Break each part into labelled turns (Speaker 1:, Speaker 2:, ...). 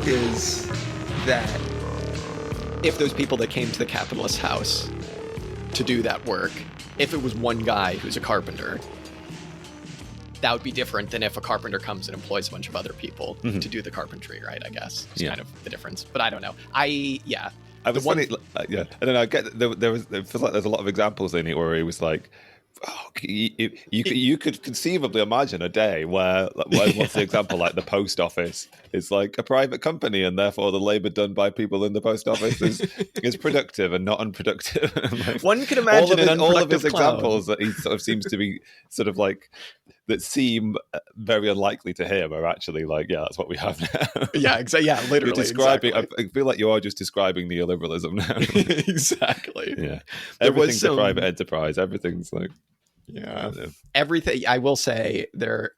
Speaker 1: is that if those people that came to the capitalist house to do that work, if it was one guy who's a carpenter, that would be different than if a carpenter comes and employs a bunch of other people to do the carpentry, right? I guess it's kind of the difference, but I don't know. I was
Speaker 2: funny, I don't know. I get it feels like there's a lot of examples in it where he was like, oh, you could conceivably imagine a day where what's the example, like the post office is like a private company, and therefore the labor done by people in the post office is productive and not unproductive. Like,
Speaker 1: one could imagine
Speaker 2: all of his
Speaker 1: clown.
Speaker 2: examples that he sort of seems to be sort of like that seem very unlikely to him are actually like, yeah, that's what we have now.
Speaker 1: Yeah, exactly. Yeah, literally.
Speaker 2: You're describing.
Speaker 1: Exactly.
Speaker 2: I feel like you are just describing neoliberalism now.
Speaker 1: Exactly.
Speaker 2: Yeah, everything's a private enterprise. Everything's like.
Speaker 1: Yeah, everything. I will say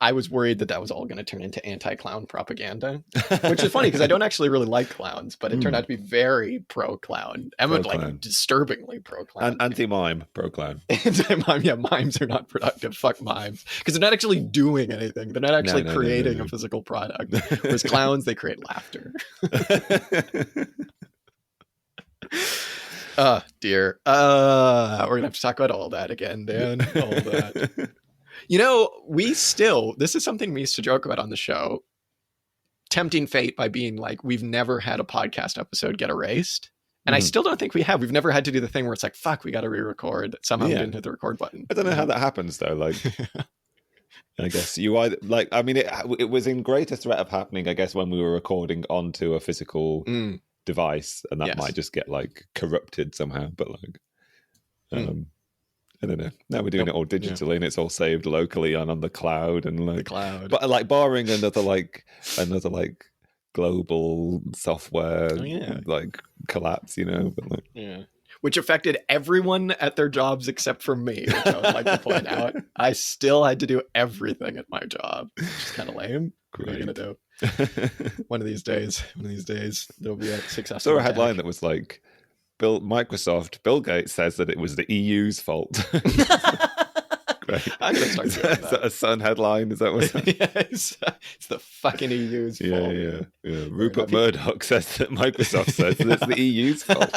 Speaker 1: I was worried that was all going to turn into anti-clown propaganda, which is funny because I don't actually really like clowns, but it turned out to be very pro-clown. Like disturbingly pro-clown.
Speaker 2: And anti-mime pro-clown.
Speaker 1: Anti-mime, yeah, mimes are not productive. Fuck mimes. Because they're not actually doing anything. They're not actually creating a physical product. Whereas clowns, they create laughter. Oh, dear. We're going to have to talk about all that again, Dan. All that. This is something we used to joke about on the show. Tempting fate by being like, we've never had a podcast episode get erased. And I still don't think we have. We've never had to do the thing where it's like, fuck, we got to re-record. Somehow we didn't hit the record button.
Speaker 2: I don't know how that happens, though. Like, I guess you either, like, I mean, it was in greater threat of happening, I guess, when we were recording onto a physical device, and that might just get like corrupted somehow, but like I don't know, now we're doing it all digitally and it's all saved locally on the cloud, and like the cloud, but like barring another global software like collapse, but like
Speaker 1: which affected everyone at their jobs except for me, which I would like to point out. I still had to do everything at my job, which is kind of lame. What are you gonna do? One of these days, there'll be a successful.
Speaker 2: I saw a headline that was like, Bill Gates says that it was the EU's fault. Great. I'm gonna start doing that. Is that a Sun headline? Is that what?
Speaker 1: It's the fucking EU's fault.
Speaker 2: Yeah. Rupert Murdoch says that Microsoft says that it's the EU's fault.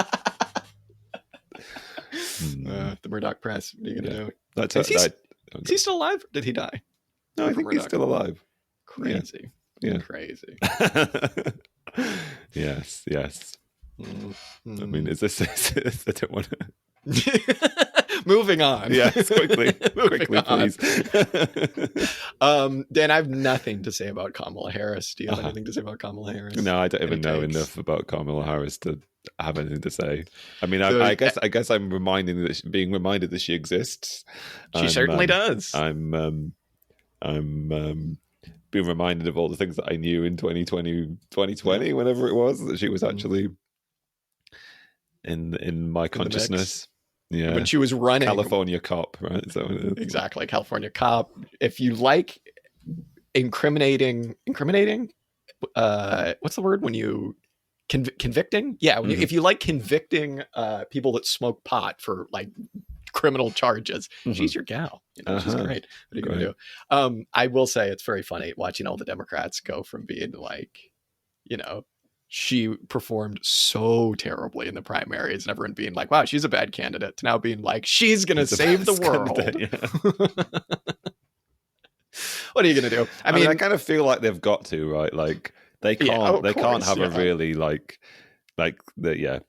Speaker 1: The Murdoch press. What are you gonna do? Is he still alive? Or did he die?
Speaker 2: No, I think he's still alive.
Speaker 1: Crazy.
Speaker 2: Yeah.
Speaker 1: Crazy.
Speaker 2: Yes. I mean, is this? I don't want to.
Speaker 1: Moving on.
Speaker 2: Yes, quickly, please.
Speaker 1: Dan, I have nothing to say about Kamala Harris. Do you have anything to say about Kamala Harris?
Speaker 2: No, I don't even know enough about Kamala Harris to have anything to say. I mean, I guess I'm being reminded that she exists.
Speaker 1: She certainly does.
Speaker 2: I'm being reminded of all the things that I knew in 2020, whenever it was, that she was actually in my consciousness. Yeah,
Speaker 1: when she was running.
Speaker 2: California cop, right? So
Speaker 1: exactly, California cop. If you like incriminating, what's the word when you convicting? Yeah, if you like convicting people that smoke pot for like criminal charges, she's your gal. She's great. What are you gonna do? I will say it's very funny watching all the Democrats go from being like, she performed so terribly in the primaries and everyone being like, wow, she's a bad candidate, to now being like, she's gonna save the world. What are you gonna do? I mean,
Speaker 2: I kind of feel like they've got to, right? Like they can't have a really like the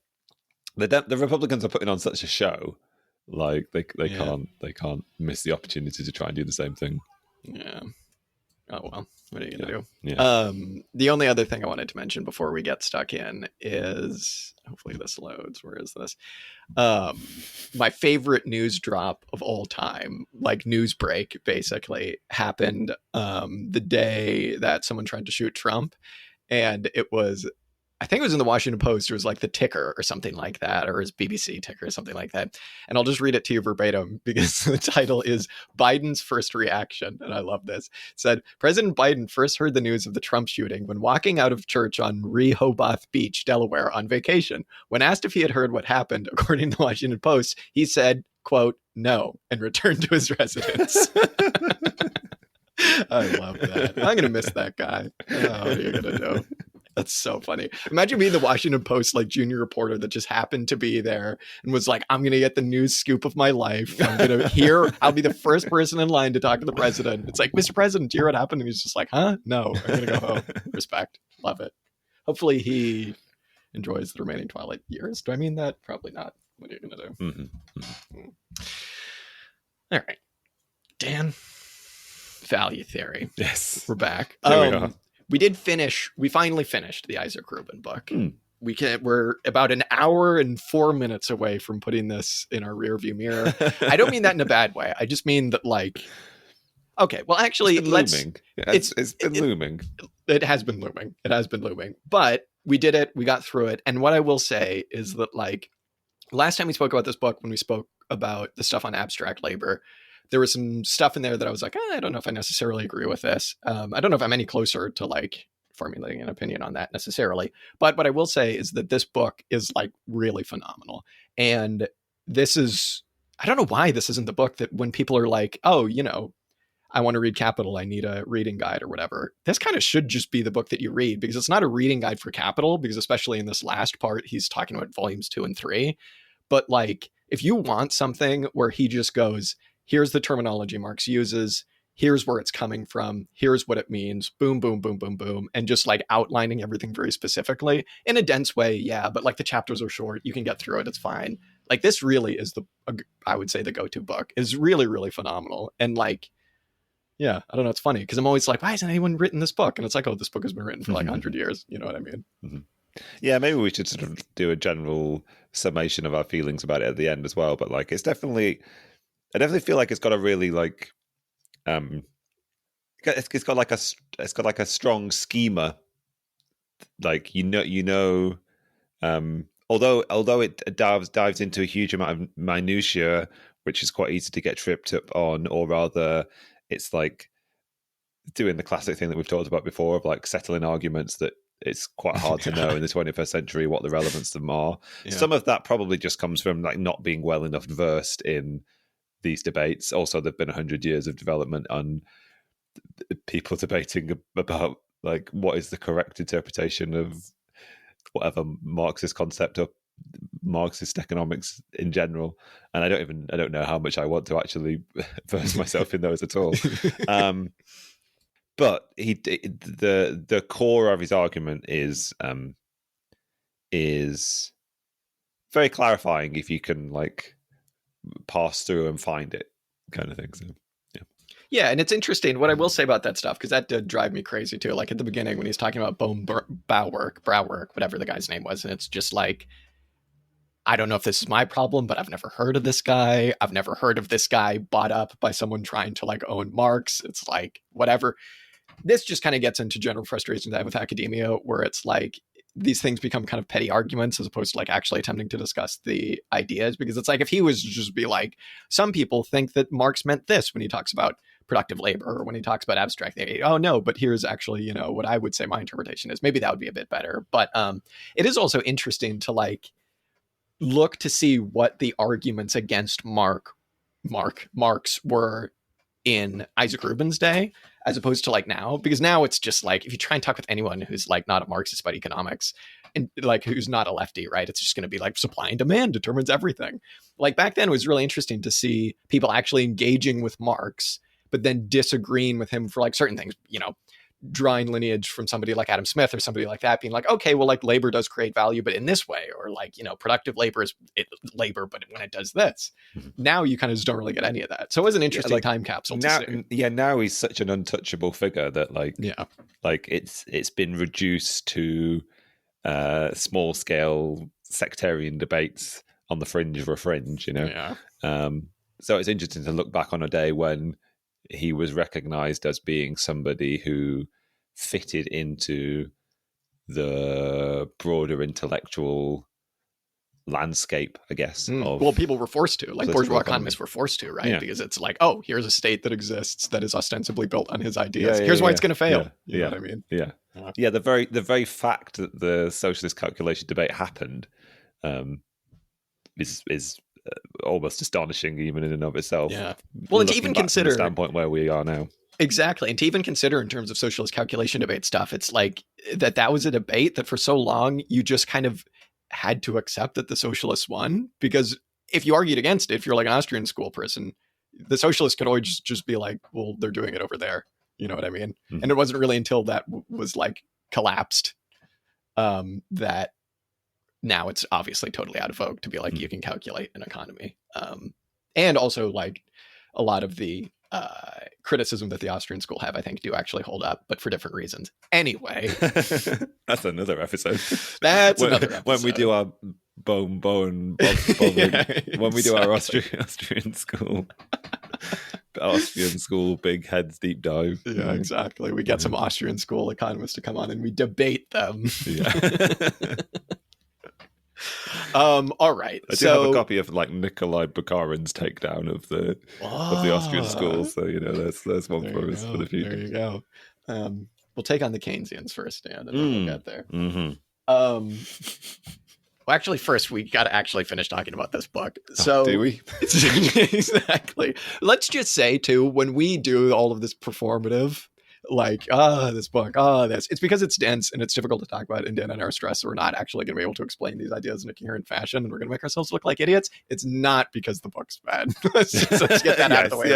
Speaker 2: Republicans are putting on such a show. Like they can't miss the opportunity to try and do the same thing.
Speaker 1: Yeah. Oh well, what are you gonna do?
Speaker 2: Yeah.
Speaker 1: The only other thing I wanted to mention before we get stuck in is, hopefully this loads. Where is this? My favorite news drop of all time, like news break, basically happened the day that someone tried to shoot Trump, and it was, I think it was in the Washington Post. It was like the ticker or something like that, or his BBC ticker or something like that. And I'll just read it to you verbatim because the title is Biden's First Reaction. And I love this. It said, President Biden first heard the news of the Trump shooting when walking out of church on Rehoboth Beach, Delaware on vacation. When asked if he had heard what happened, according to the Washington Post, he said, quote, no, and returned to his residence. I love that. I'm going to miss that guy. What are you going to do? That's so funny. Imagine being the Washington Post like junior reporter that just happened to be there and was like, I'm going to get the news scoop of my life. I'm going to hear, I'll be the first person in line to talk to the president. It's like, Mr. President, do you hear what happened? And he's just like, huh? No, I'm going to go home. Respect. Love it. Hopefully he enjoys the remaining Twilight years. Do I mean that? Probably not. What are you going to do? Mm-hmm. Mm-hmm. All right. Dan, value theory.
Speaker 2: Yes.
Speaker 1: We're back.
Speaker 2: There we are.
Speaker 1: We finally finished the Isaak Rubin book. We're about an hour and 4 minutes away from putting this in our rearview mirror. I don't mean that in a bad way. I just mean that, like, okay, well, actually,
Speaker 2: it's been looming.
Speaker 1: It has been looming. It has been looming. But we did it. We got through it. And what I will say is that, like, last time we spoke about this book, when we spoke about the stuff on abstract labor, there was some stuff in there that I was like, I don't know if I necessarily agree with this. I don't know if I'm any closer to like formulating an opinion on that necessarily. But what I will say is that this book is like really phenomenal. And this is, I don't know why this isn't the book that when people are like, oh, you know, I want to read Capital, I need a reading guide or whatever. This kind of should just be the book that you read, because it's not a reading guide for Capital, because especially in this last part, he's talking about volumes 2 and 3. But like, if you want something where he just goes, here's the terminology Marx uses, here's where it's coming from, here's what it means, boom, boom, boom, boom, boom, and just like outlining everything very specifically in a dense way, yeah, but like the chapters are short, you can get through it, it's fine. Like this really is I would say the go-to book. Is really, really phenomenal. And like, yeah, I don't know, it's funny, because I'm always like, why hasn't anyone written this book? And it's like, oh, this book has been written for like 100 years, you know what I mean?
Speaker 2: Mm-hmm. Yeah, maybe we should sort of do a general summation of our feelings about it at the end as well. But like, I definitely feel like it's got a really like, it's got like a strong schema. Like although it dives into a huge amount of minutiae, which is quite easy to get tripped up on, or rather, it's like doing the classic thing that we've talked about before of like settling arguments that it's quite hard to know in the 21st century what the relevance of them are. Yeah. Some of that probably just comes from like not being well enough versed in these debates. Also, there've been 100 years of development on people debating about like what is the correct interpretation of whatever Marxist concept of Marxist economics in general. And I don't know how much I want to actually verse myself in those at all. But the core of his argument is very clarifying if you can like pass through and find it, kind of thing. So
Speaker 1: yeah, and it's interesting. What I will say about that stuff, because that did drive me crazy too. Like at the beginning when he's talking about Bauwerk, whatever the guy's name was, and it's just like, I don't know if this is my problem, but I've never heard of this guy. I've never heard of this guy bought up by someone trying to like own Marx. It's like, whatever. This just kind of gets into general frustrations I have with academia, where it's like these things become kind of petty arguments as opposed to like actually attempting to discuss the ideas. Because it's like, if he was to just be like, some people think that Marx meant this when he talks about productive labor or when he talks about abstract theory. Oh no, but here's actually, you know, what I would say my interpretation is. Maybe that would be a bit better. But it is also interesting to like look to see what the arguments against Marx were in Isaak Rubin's day, as opposed to like now, because now it's just like, if you try and talk with anyone who's like not a Marxist about economics and like who's not a lefty, right, it's just going to be like supply and demand determines everything. Like back then it was really interesting to see people actually engaging with Marx, but then disagreeing with him for like certain things, you know, drawing lineage from somebody like Adam Smith or somebody like that, being like, okay, well, like labor does create value, but in this way, or like, you know, productive labor is labor, but when it does this, now you kind of just don't really get any of that. So it was an interesting time capsule
Speaker 2: now,
Speaker 1: to see.
Speaker 2: Yeah, now he's such an untouchable figure that like, yeah, like it's been reduced to small scale sectarian debates on the fringe of a fringe, you know? Yeah. So it's interesting to look back on a day when he was recognized as being somebody who fitted into the broader intellectual landscape, I guess.
Speaker 1: Well, people were forced to, like bourgeois economists were forced to, right? Yeah. Because it's like, oh, here's a state that exists that is ostensibly built on his ideas. Here's why it's going to fail. You know what I mean?
Speaker 2: Yeah. Yeah. The very fact that the socialist calculation debate happened is almost astonishing, even in and of itself.
Speaker 1: Yeah. Well, and to even consider
Speaker 2: the standpoint where we are now.
Speaker 1: Exactly. And to even consider in terms of socialist calculation debate stuff, it's like that was a debate that for so long you just kind of had to accept that the socialists won, because if you argued against it, if you're like an Austrian school person, the socialists could always just be like, well, they're doing it over there. You know what I mean? Mm-hmm. And it wasn't really until that was like collapsed that now it's obviously totally out of vogue to be like, you can calculate an economy. And also like a lot of the criticism that the Austrian school have, I think, do actually hold up, but for different reasons. Anyway.
Speaker 2: That's another episode.
Speaker 1: Another episode.
Speaker 2: When we do our when we do our Austrian school big heads deep dive.
Speaker 1: Yeah, exactly. We get some Austrian school economists to come on and we debate them.
Speaker 2: Yeah.
Speaker 1: All right.
Speaker 2: I do have a copy of like Nikolai Bukharin's takedown of the Austrian school, so there's one for us for the future.
Speaker 1: There you go. We'll take on the Keynesians first, Dan, and then we'll get there.
Speaker 2: Mm-hmm.
Speaker 1: Well, actually, first we got to actually finish talking about this book. So
Speaker 2: do we?
Speaker 1: Exactly. Let's just say too, when we do all of this performative, like, this book, this, it's because it's dense and it's difficult to talk about, and Dan and I are stressed, so we're not actually going to be able to explain these ideas in a coherent fashion, and we're going to make ourselves look like idiots. It's not because the book's bad. let's get that out of the way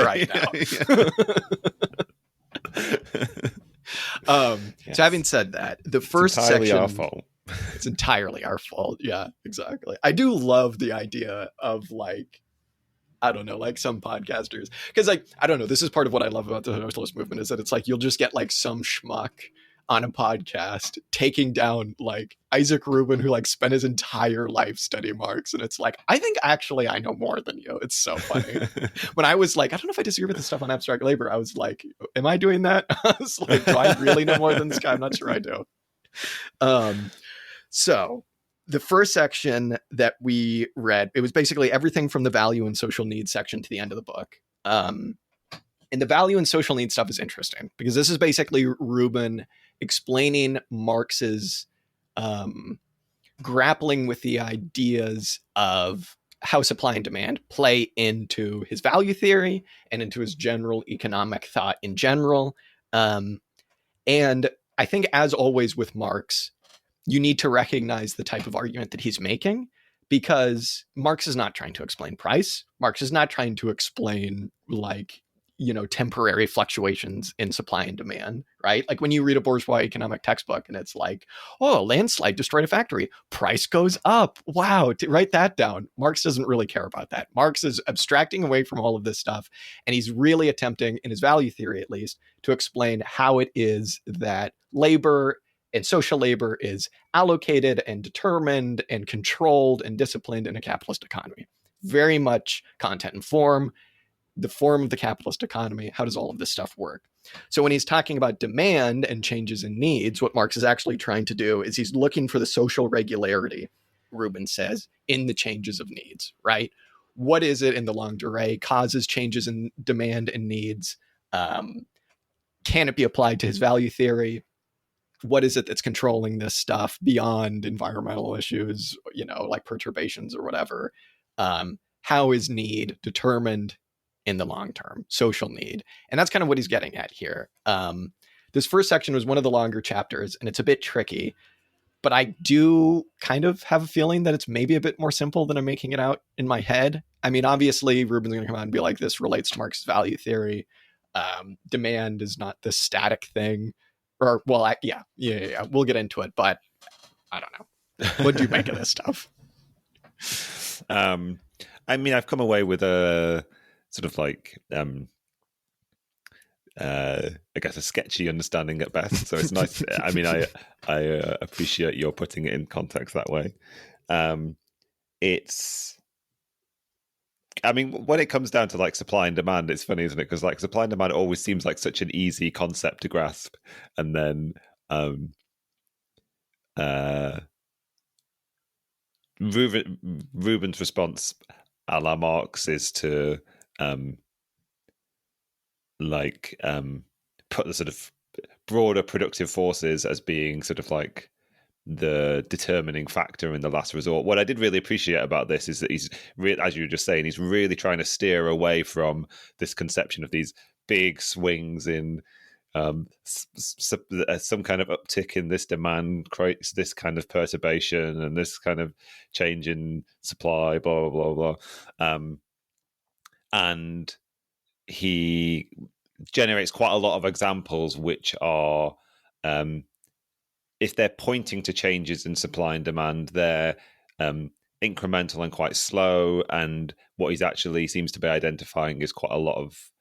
Speaker 1: now. So having said that, the first section,
Speaker 2: our fault.
Speaker 1: It's entirely our fault. Yeah, exactly. I do love the idea of like, I don't know, like some podcasters, because like, I don't know, this is part of what I love about the socialist movement, is that it's like you'll just get like some schmuck on a podcast taking down like Isaak Rubin, who like spent his entire life studying Marx, and it's like, I think actually I know more than you. It's so funny. When I was like, I don't know if I disagree with the stuff on abstract labor, I was like, am I doing that? I was like, do I really know more than this guy? I'm not sure I do. So the first section that we read, it was basically everything from the value and social needs section to the end of the book. And the value and social needs stuff is interesting because this is basically Rubin explaining Marx's grappling with the ideas of how supply and demand play into his value theory and into his general economic thought in general. And I think, as always with Marx, you need to recognize the type of argument that he's making, because Marx is not trying to explain price. Marx is not trying to explain like, temporary fluctuations in supply and demand, right? Like when you read a bourgeois economic textbook and it's like, oh, a landslide destroyed a factory, price goes up. Wow, write that down. Marx doesn't really care about that. Marx is abstracting away from all of this stuff, and he's really attempting, in his value theory at least, to explain how it is that labor and social labor is allocated and determined and controlled and disciplined in a capitalist economy. Very much content and form, the form of the capitalist economy. How does all of this stuff work? So when he's talking about demand and changes in needs, what Marx is actually trying to do is he's looking for the social regularity, Rubin says, in the changes of needs, right? What is it in the longue durée causes changes in demand and needs? Can it be applied to his value theory? What is it that's controlling this stuff beyond environmental issues, like perturbations or whatever? How is need determined in the long term? Social need. And that's kind of what he's getting at here. This first section was one of the longer chapters, and it's a bit tricky, but I do kind of have a feeling that it's maybe a bit more simple than I'm making it out in my head. I mean, obviously, Rubin's going to come out and be like, this relates to Marx's value theory. Demand is not this static thing. Or, well, yeah, we'll get into it, but I don't know. What do you make of this stuff?
Speaker 2: I mean, I've come away with a sort of like, I guess, a sketchy understanding at best. So it's nice. I mean, I appreciate your putting it in context that way. I mean, when it comes down to like supply and demand, it's funny, isn't it? Because like supply and demand always seems like such an easy concept to grasp, and then Rubin's response, a la Marx, is to put the sort of broader productive forces as being sort of like the determining factor in the last resort. What I did really appreciate about this is that he's, as you were just saying, he's really trying to steer away from this conception of these big swings in some kind of uptick in this demand creates this kind of perturbation, and this kind of change in supply, blah blah blah blah. And he generates quite a lot of examples which are, if they're pointing to changes in supply and demand, they're incremental and quite slow. And what he's actually seems to be identifying is quite a lot of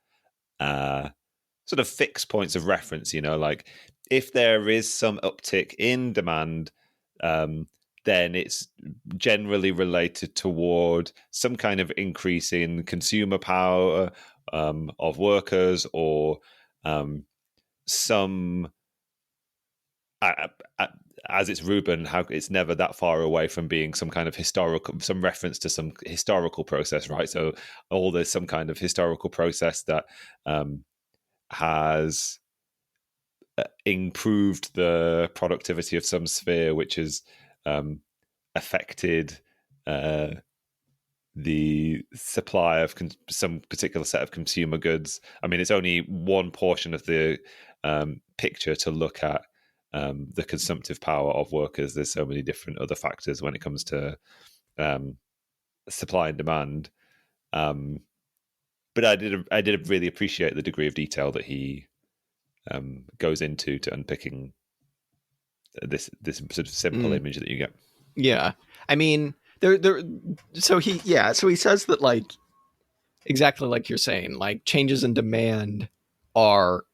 Speaker 2: sort of fixed points of reference, like if there is some uptick in demand, then it's generally related toward some kind of increase in consumer power of workers, or some, as it's Rubin, how it's never that far away from being some kind of some reference to some historical process, right? So there's some kind of historical process that has improved the productivity of some sphere, which has affected the supply of some particular set of consumer goods. I mean, it's only one portion of the picture to look at the consumptive power of workers. There's so many different other factors when it comes to supply and demand. But I did really appreciate the degree of detail that he goes into to unpicking this sort of simple image that you get.
Speaker 1: Yeah, I mean, so he says that, like, exactly like you're saying, like, changes in demand are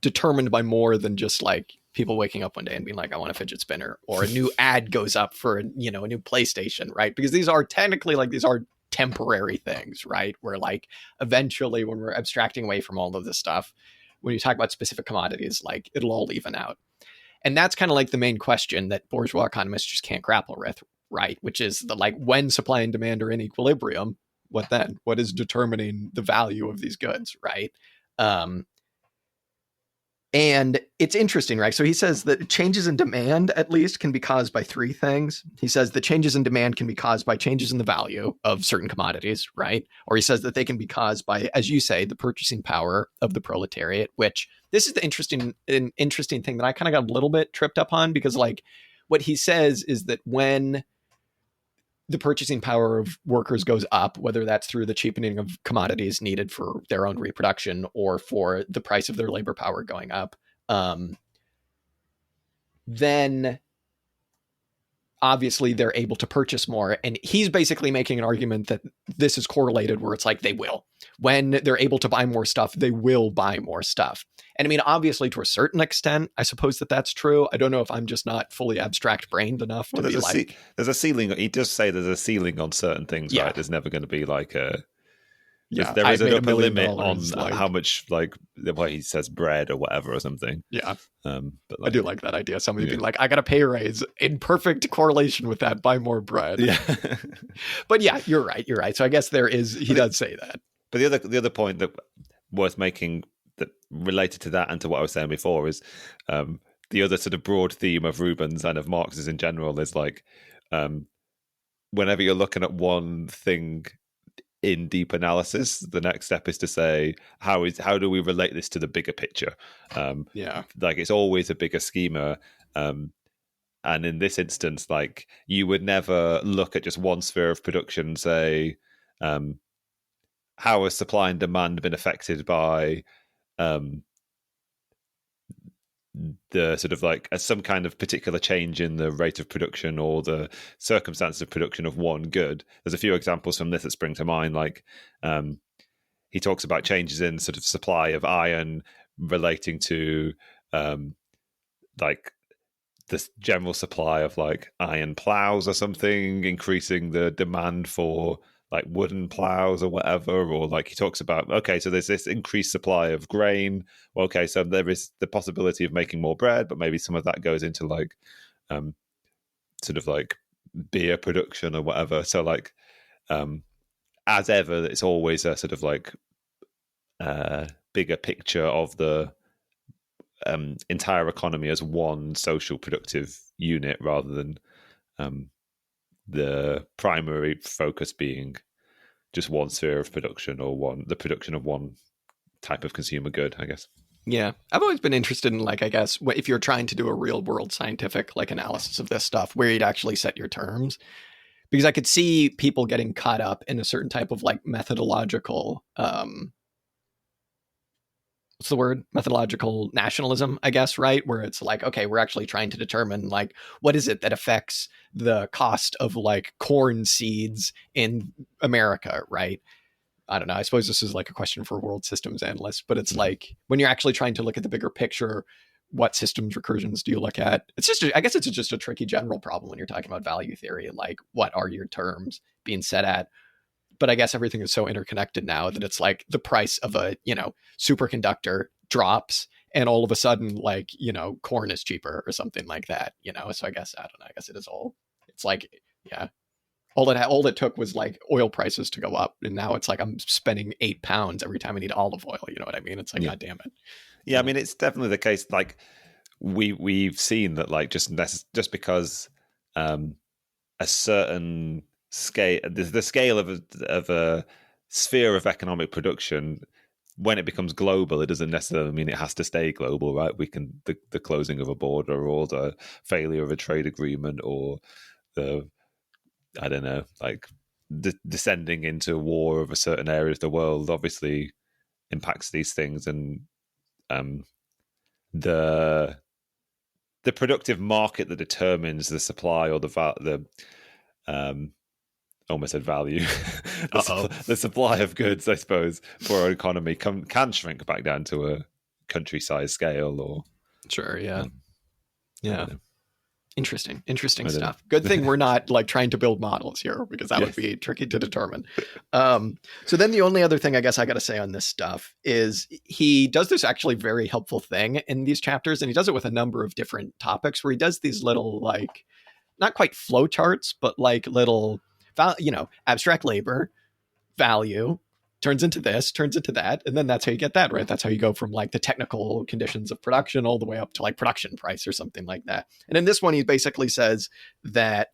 Speaker 1: determined by more than just like people waking up one day and being like, I want a fidget spinner, or a new ad goes up for a new PlayStation, right? Because these are technically, like, these are temporary things, right? Where, like, eventually, when we're abstracting away from all of this stuff, when you talk about specific commodities, like, it'll all even out. And that's kind of like the main question that bourgeois economists just can't grapple with, right? Which is the, like, when supply and demand are in equilibrium, what then? What is determining the value of these goods, right? And it's interesting, right? So he says that changes in demand, at least, can be caused by three things. He says that changes in demand can be caused by changes in the value of certain commodities, right? Or he says that they can be caused by, as you say, the purchasing power of the proletariat, which this is the interesting thing that I kind of got a little bit tripped up on, because, like, what he says is that when the purchasing power of workers goes up, whether that's through the cheapening of commodities needed for their own reproduction or for the price of their labor power going up, then obviously they're able to purchase more. And he's basically making an argument that this is correlated, where it's like they will. When they're able to buy more stuff, they will buy more stuff. And I mean, obviously, to a certain extent, I suppose that that's true. I don't know if I'm just not fully abstract brained enough to be like...
Speaker 2: There's a ceiling. He does say there's a ceiling on certain things, right? There's never going to be like a... Yeah, there is an upper limit on how much, like, what he says, bread or whatever or something.
Speaker 1: Yeah.
Speaker 2: But, like,
Speaker 1: I do like that idea. Somebody being like, I got a pay raise in perfect correlation with that. Buy more bread.
Speaker 2: Yeah.
Speaker 1: But yeah, you're right. So I guess he does say that.
Speaker 2: But the other point that worth making that related to that and to what I was saying before is the other sort of broad theme of Rubin's and of Marx's in general is, like, whenever you're looking at one thing in deep analysis, the next step is to say, how do we relate this to the bigger picture? Like, it's always a bigger schema. And in this instance, like, you would never look at just one sphere of production and say, how has supply and demand been affected by the sort of, like, some kind of particular change in the rate of production or the circumstances of production of one good. There's a few examples from this that spring to mind. Like, he talks about changes in sort of supply of iron relating to like this general supply of, like, iron plows or something, increasing the demand for, like, wooden plows or whatever. Or, like, he talks about, okay, so there's this increased supply of grain. Well, okay, so there is the possibility of making more bread, but maybe some of that goes into, like, sort of like beer production or whatever. So, like, as ever, it's always a sort of, like, bigger picture of the entire economy as one social productive unit, rather than the primary focus being just one sphere of production, or the production of one type of consumer good, I guess.
Speaker 1: Yeah, I've always been interested in, like, I guess, if you're trying to do a real world scientific, like, analysis of this stuff, where you'd actually set your terms. Because I could see people getting caught up in a certain type of, like, methodological, what's the word? Methodological nationalism, I guess, right? Where it's like, okay, we're actually trying to determine, like, what is it that affects the cost of, like, corn seeds in America, right? I don't know. I suppose this is like a question for world systems analysts, but it's like when you're actually trying to look at the bigger picture, what systems recursions do you look at? It's just, I guess it's just a tricky general problem when you're talking about value theory. Like, what are your terms being set at? But I guess everything is so interconnected now that it's like the price of a, superconductor drops and all of a sudden, like, corn is cheaper or something like that, So I guess, I don't know. I guess it is all, it's like, yeah, all it took was, like, oil prices to go up, and now it's like I'm spending £8 every time I need olive oil. You know what I mean? It's like, God damn it.
Speaker 2: Yeah, I mean, it's definitely the case. Like, we've seen that, like, just because a certain scale, the scale of a sphere of economic production, when it becomes global, it doesn't necessarily mean it has to stay global, right? We can the closing of a border, or the failure of a trade agreement, or the, I don't know, like, descending into war of a certain area of the world obviously impacts these things, and the productive market that determines the supply, or the almost said value, the supply of goods, I suppose, for our economy can shrink back down to a country-sized scale, or
Speaker 1: sure, yeah, yeah. Interesting stuff.
Speaker 2: Know.
Speaker 1: Good thing we're not, like, trying to build models here, because that would be tricky to determine. So then the only other thing I guess I got to say on this stuff is he does this actually very helpful thing in these chapters, and he does it with a number of different topics, where he does these little, like, not quite flow charts, but like little, abstract labor, value, turns into this, turns into that, and then that's how you get that, right? That's how you go from, like, the technical conditions of production all the way up to, like, production price or something like that. And in this one, he basically says that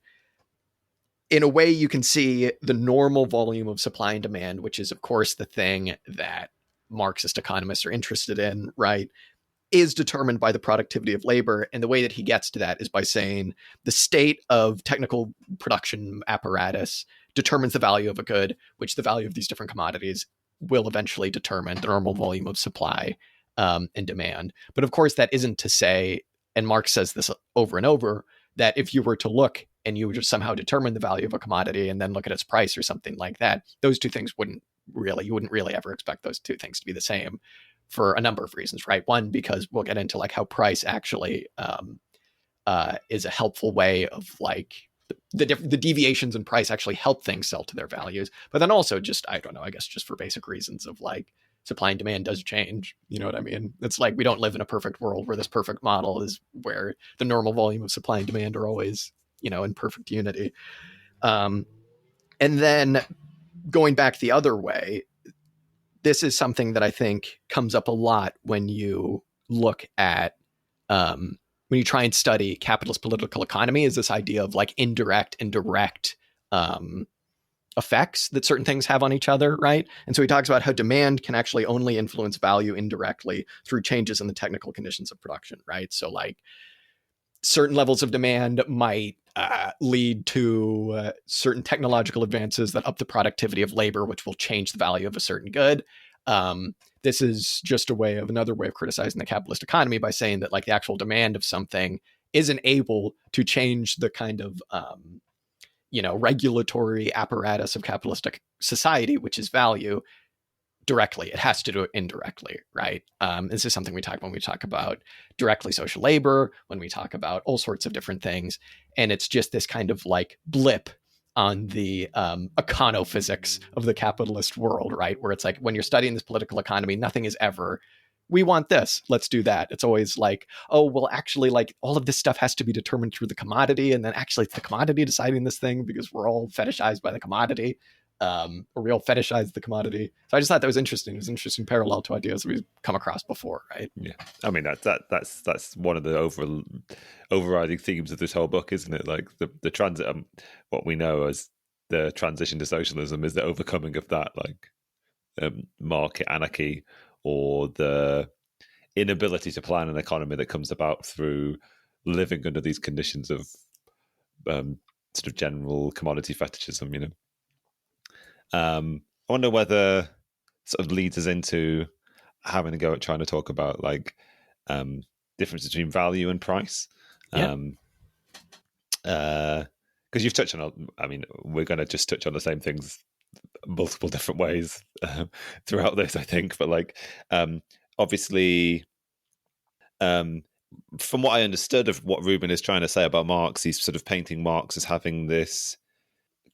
Speaker 1: in a way you can see the normal volume of supply and demand, which is, of course, the thing that Marxist economists are interested in, right, is determined by the productivity of labor. And the way that he gets to that is by saying the state of technical production apparatus determines the value of a good, which the value of these different commodities will eventually determine the normal volume of supply and demand. But of course, that isn't to say, and Marx says this over and over, that if you were to look and you would just somehow determine the value of a commodity and then look at its price or something like that, those two things you wouldn't really ever expect those two things to be the same, for a number of reasons, right? One, because we'll get into, like, how price actually is a helpful way of, like, the deviations in price actually help things sell to their values. But then also, just, I don't know, I guess just for basic reasons of, like, supply and demand does change. You know what I mean? It's like, we don't live in a perfect world where this perfect model is where the normal volume of supply and demand are always, in perfect unity. And then going back the other way, this is something that I think comes up a lot when you look at, when you try and study capitalist political economy, is this idea of, like, indirect and direct effects that certain things have on each other, right? And so he talks about how demand can actually only influence value indirectly through changes in the technical conditions of production, right? So, like, certain levels of demand might lead to certain technological advances that up the productivity of labor, which will change the value of a certain good. This is just another way of criticizing the capitalist economy by saying that, like, the actual demand of something isn't able to change the kind of, regulatory apparatus of capitalistic society, which is value, directly. It has to do it indirectly, right? This is something we talk when we talk about directly social labor, when we talk about all sorts of different things. And it's just this kind of, like, blip on the econophysics of the capitalist world, right? Where it's like, when you're studying this political economy, nothing is ever, we want this, let's do that. It's always like, oh, well, actually, like, all of this stuff has to be determined through the commodity. And then actually it's the commodity deciding this thing, because we're all fetishized by the commodity. Or we all fetishize the commodity. So I just thought that was interesting. It was an interesting parallel to ideas we've come across before, right?
Speaker 2: Yeah, I mean, that's one of the overriding themes of this whole book, isn't it? Like, the transit, what we know as the transition to socialism is the overcoming of that, like, market anarchy, or the inability to plan an economy that comes about through living under these conditions of sort of general commodity fetishism, I wonder whether sort of leads us into having a go at trying to talk about like difference between value and price. Because you've touched on, I mean, we're going to just touch on the same things multiple different ways throughout this, I think. But like, obviously, from what I understood of what Rubin is trying to say about Marx, he's sort of painting Marx as having this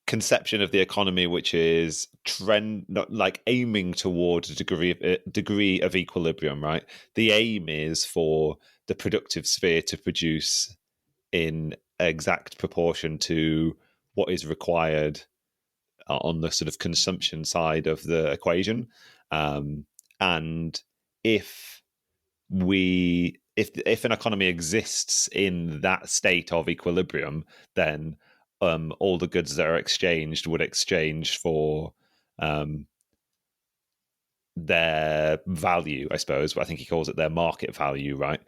Speaker 2: conception of the economy which is not like aiming towards a degree of equilibrium, right? The aim is for the productive sphere to produce in exact proportion to what is required on the sort of consumption side of the equation, and if an economy exists in that state of equilibrium, then all the goods that are exchanged would exchange for their value, I suppose. I think he calls it their market value, right?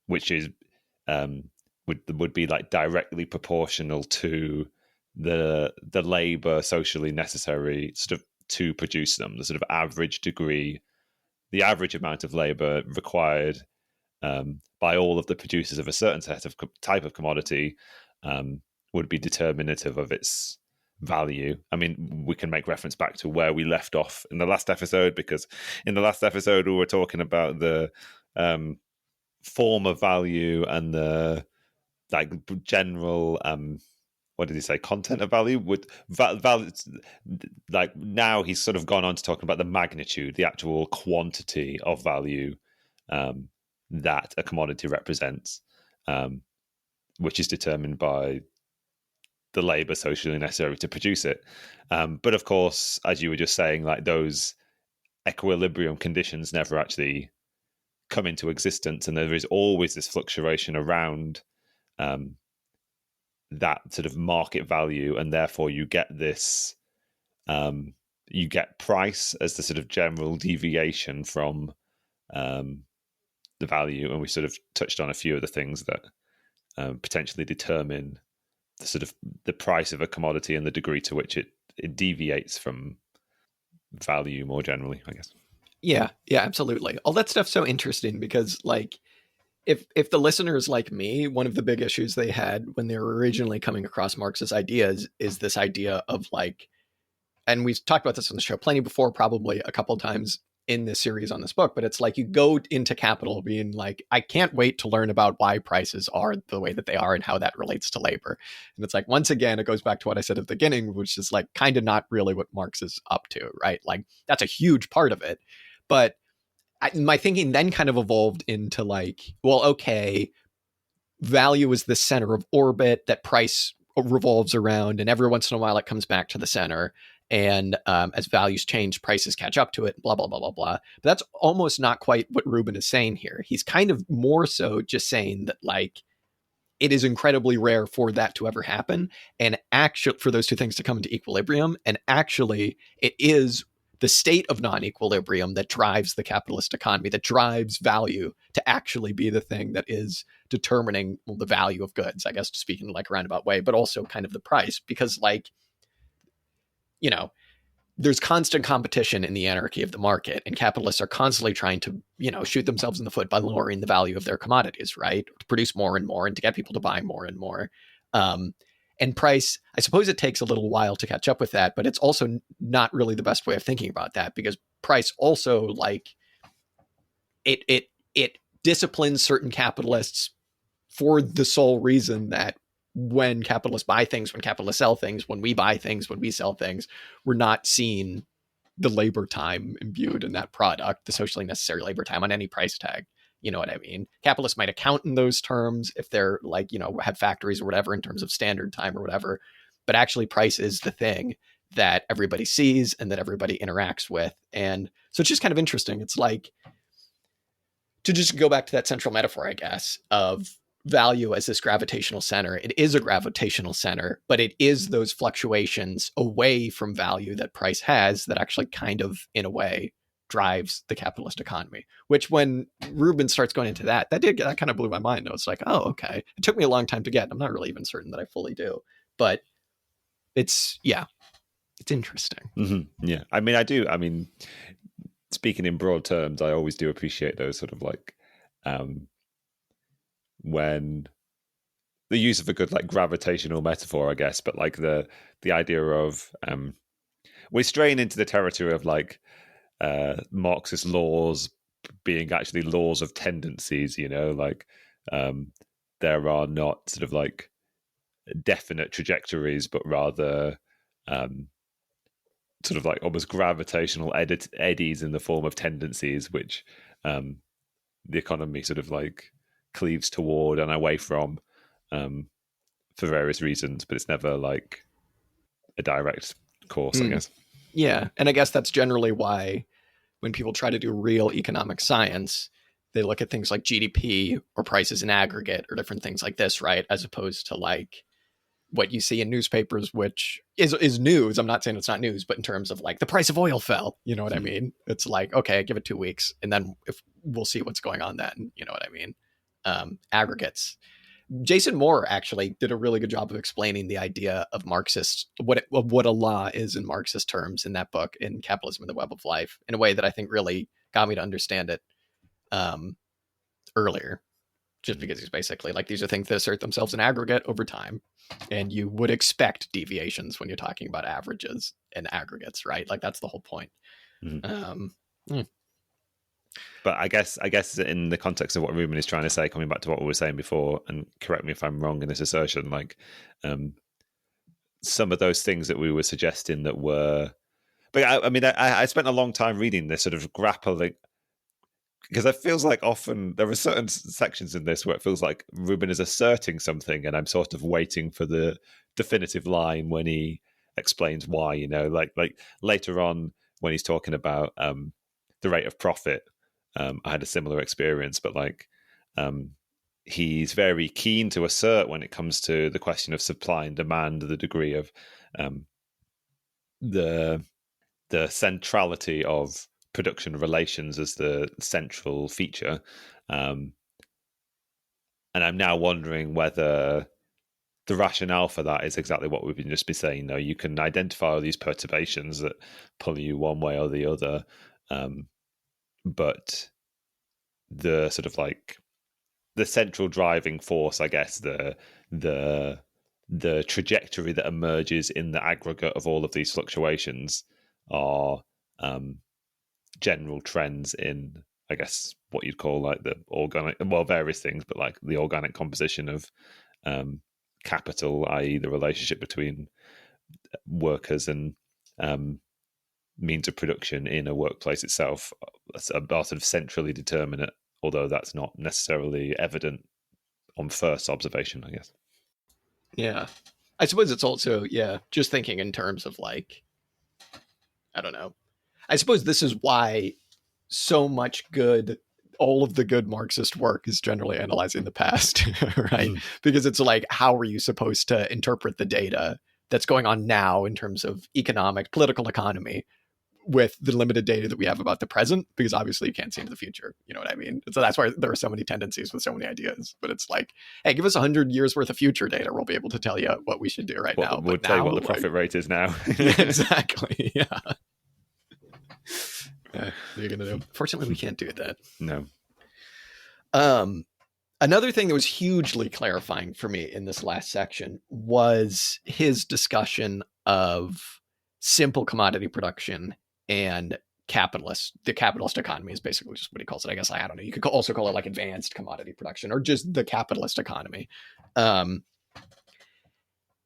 Speaker 2: Which is would be like directly proportional to the labor socially necessary sort of to produce them. The sort of average degree, the average amount of labor required by all of the producers of a certain type of commodity would be determinative of its value. I mean, we can make reference back to where we left off in the last episode, because in the last episode we were talking about the form of value and the like general what did he say, content of value with value. Like now he's sort of gone on to talking about the magnitude, the actual quantity of value that a commodity represents, which is determined by the labor socially necessary to produce it. But of course, as you were just saying, like those equilibrium conditions never actually come into existence, and there is always this fluctuation around that sort of market value, and therefore you get this you get price as the sort of general deviation from the value. And we sort of touched on a few of the things that potentially determine the sort of the price of a commodity and the degree to which it deviates from value more generally, I guess.
Speaker 1: Yeah, absolutely. All that stuff's so interesting because, like, if the listeners like me, one of the big issues they had when they were originally coming across Marx's ideas is this idea of like, and we've talked about this on the show plenty before, probably a couple of times in this series on this book, but it's like you go into Capital being like, I can't wait to learn about why prices are the way that they are and how that relates to labor. And it's like, once again, it goes back to what I said at the beginning, which is like kind of not really what Marx is up to, right? Like that's a huge part of it. But my thinking then kind of evolved into like, well, okay, value is the center of orbit that price revolves around, and every once in a while it comes back to the center. And as values change, prices catch up to it, blah, blah, blah, blah, blah. But that's almost not quite what Rubin is saying here. He's kind of more so just saying that, like, it is incredibly rare for that to ever happen. And actually, for those two things to come into equilibrium. And actually, it is the state of non-equilibrium that drives the capitalist economy, that drives value to actually be the thing that is determining the value of goods, I guess, to speak in like a roundabout way, but also kind of the price. Because, like, you know, there's constant competition in the anarchy of the market, and capitalists are constantly trying to, shoot themselves in the foot by lowering the value of their commodities, right? To produce more and more and to get people to buy more and more. And price, I suppose it takes a little while to catch up with that, but it's also not really the best way of thinking about that, because price also, like, it disciplines certain capitalists for the sole reason that when capitalists buy things, when capitalists sell things, when we buy things, when we sell things, we're not seeing the labor time imbued in that product, the socially necessary labor time on any price tag. You know what I mean? Capitalists might account in those terms if they're like, have factories or whatever in terms of standard time or whatever. But actually price is the thing that everybody sees and that everybody interacts with. And so it's just kind of interesting. It's like, to just go back to that central metaphor, I guess, of value as this gravitational center. It is a gravitational center, but it is those fluctuations away from value that price has that actually kind of, in a way, drives the capitalist economy, which when Rubin starts going into that kind of blew my mind. I was like, oh, okay. It took me a long time to get. I'm not really even certain that I fully do, but it's interesting.
Speaker 2: Mm-hmm. Yeah. I mean, I do. I mean, speaking in broad terms, I always do appreciate those sort of like, when the use of a good like gravitational metaphor, I guess, but like the idea of we're straying into the territory of like Marxist laws being actually laws of tendencies, you know, like there are not sort of like definite trajectories, but rather sort of like almost gravitational eddies in the form of tendencies, which the economy sort of like cleaves toward and away from for various reasons, but it's never like a direct course, I guess.
Speaker 1: Yeah. And I guess that's generally why when people try to do real economic science, they look at things like GDP or prices in aggregate or different things like this, right? As opposed to like what you see in newspapers, which is news. I'm not saying it's not news, but in terms of like the price of oil fell, you know what I mean? It's like, okay, give it 2 weeks and then if we'll see what's going on then, you know what I mean? Aggregates. Jason Moore actually did a really good job of explaining the idea of Marxist, what a law is in Marxist terms in that book, in Capitalism and the Web of Life, in a way that I think really got me to understand it earlier, just because he's basically like, these are things that assert themselves in aggregate over time. And you would expect deviations when you're talking about averages and aggregates, right? Like that's the whole point.
Speaker 2: But I guess in the context of what Rubin is trying to say, coming back to what we were saying before, and correct me if I'm wrong in this assertion, like some of those things that we were suggesting that were, but I mean, I spent a long time reading this, sort of grappling, because it feels like often there are certain sections in this where it feels like Rubin is asserting something, and I'm sort of waiting for the definitive line when he explains why. You know, like later on when he's talking about the rate of profit. I had a similar experience, but like he's very keen to assert when it comes to the question of supply and demand, the degree of the centrality of production relations as the central feature. And I'm now wondering whether the rationale for that is exactly what we've just been saying. No, you can identify all these perturbations that pull you one way or the other. But the sort of like the central driving force, I guess, the trajectory that emerges in the aggregate of all of these fluctuations are general trends in, I guess, what you'd call like the organic, well, various things, but like the organic composition of capital, i.e. the relationship between workers and means of production in a workplace itself, are sort of centrally determinate, although that's not necessarily evident on first observation, I guess.
Speaker 1: Yeah. I suppose it's also, just thinking in terms of like, I don't know. I suppose this is why so much all of the good Marxist work is generally analyzing the past, right? Because it's like, how are you supposed to interpret the data that's going on now in terms of political economy with the limited data that we have about the present? Because obviously you can't see into the future. You know what I mean? So that's why there are so many tendencies with so many ideas. But it's like, hey, give us 100 years worth of future data. We'll be able to tell you what we should do now.
Speaker 2: We'll tell you what the profit rate is now.
Speaker 1: Yeah, exactly. Yeah. What are you gonna do? Fortunately, we can't do that.
Speaker 2: No.
Speaker 1: Another thing that was hugely clarifying for me in this last section was his discussion of simple commodity production and the capitalist economy is basically just what he calls it. I guess, I don't know. You could also call it like advanced commodity production or just the capitalist economy.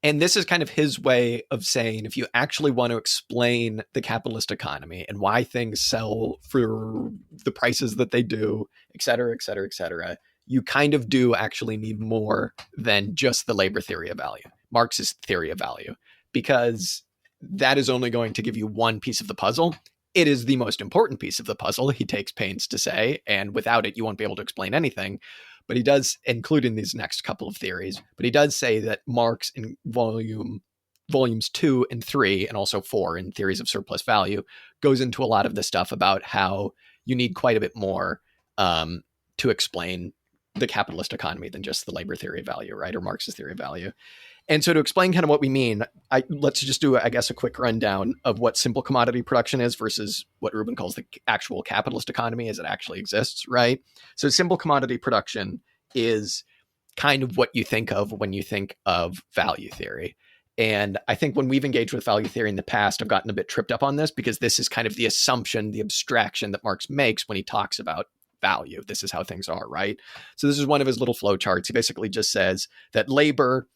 Speaker 1: And this is kind of his way of saying, if you actually want to explain the capitalist economy and why things sell for the prices that they do, et cetera, et cetera, et cetera, you kind of do actually need more than just the labor theory of value, Marx's theory of value, because that is only going to give you one piece of the puzzle. It is the most important piece of the puzzle, he takes pains to say, and without it, you won't be able to explain anything. But he does include in these next couple of theories, but he does say that Marx in volume volumes 2 and 3, and also 4 in Theories of Surplus Value, goes into a lot of the stuff about how you need quite a bit more to explain the capitalist economy than just the labor theory of value, right? Or Marx's theory of value. And so to explain kind of what we mean, let's just do, I guess, a quick rundown of what simple commodity production is versus what Rubin calls the actual capitalist economy as it actually exists, right? So simple commodity production is kind of what you think of when you think of value theory. And I think when we've engaged with value theory in the past, I've gotten a bit tripped up on this because this is kind of the assumption, the abstraction that Marx makes when he talks about value. This is how things are, right? So this is one of his little flow charts. He basically just says that labor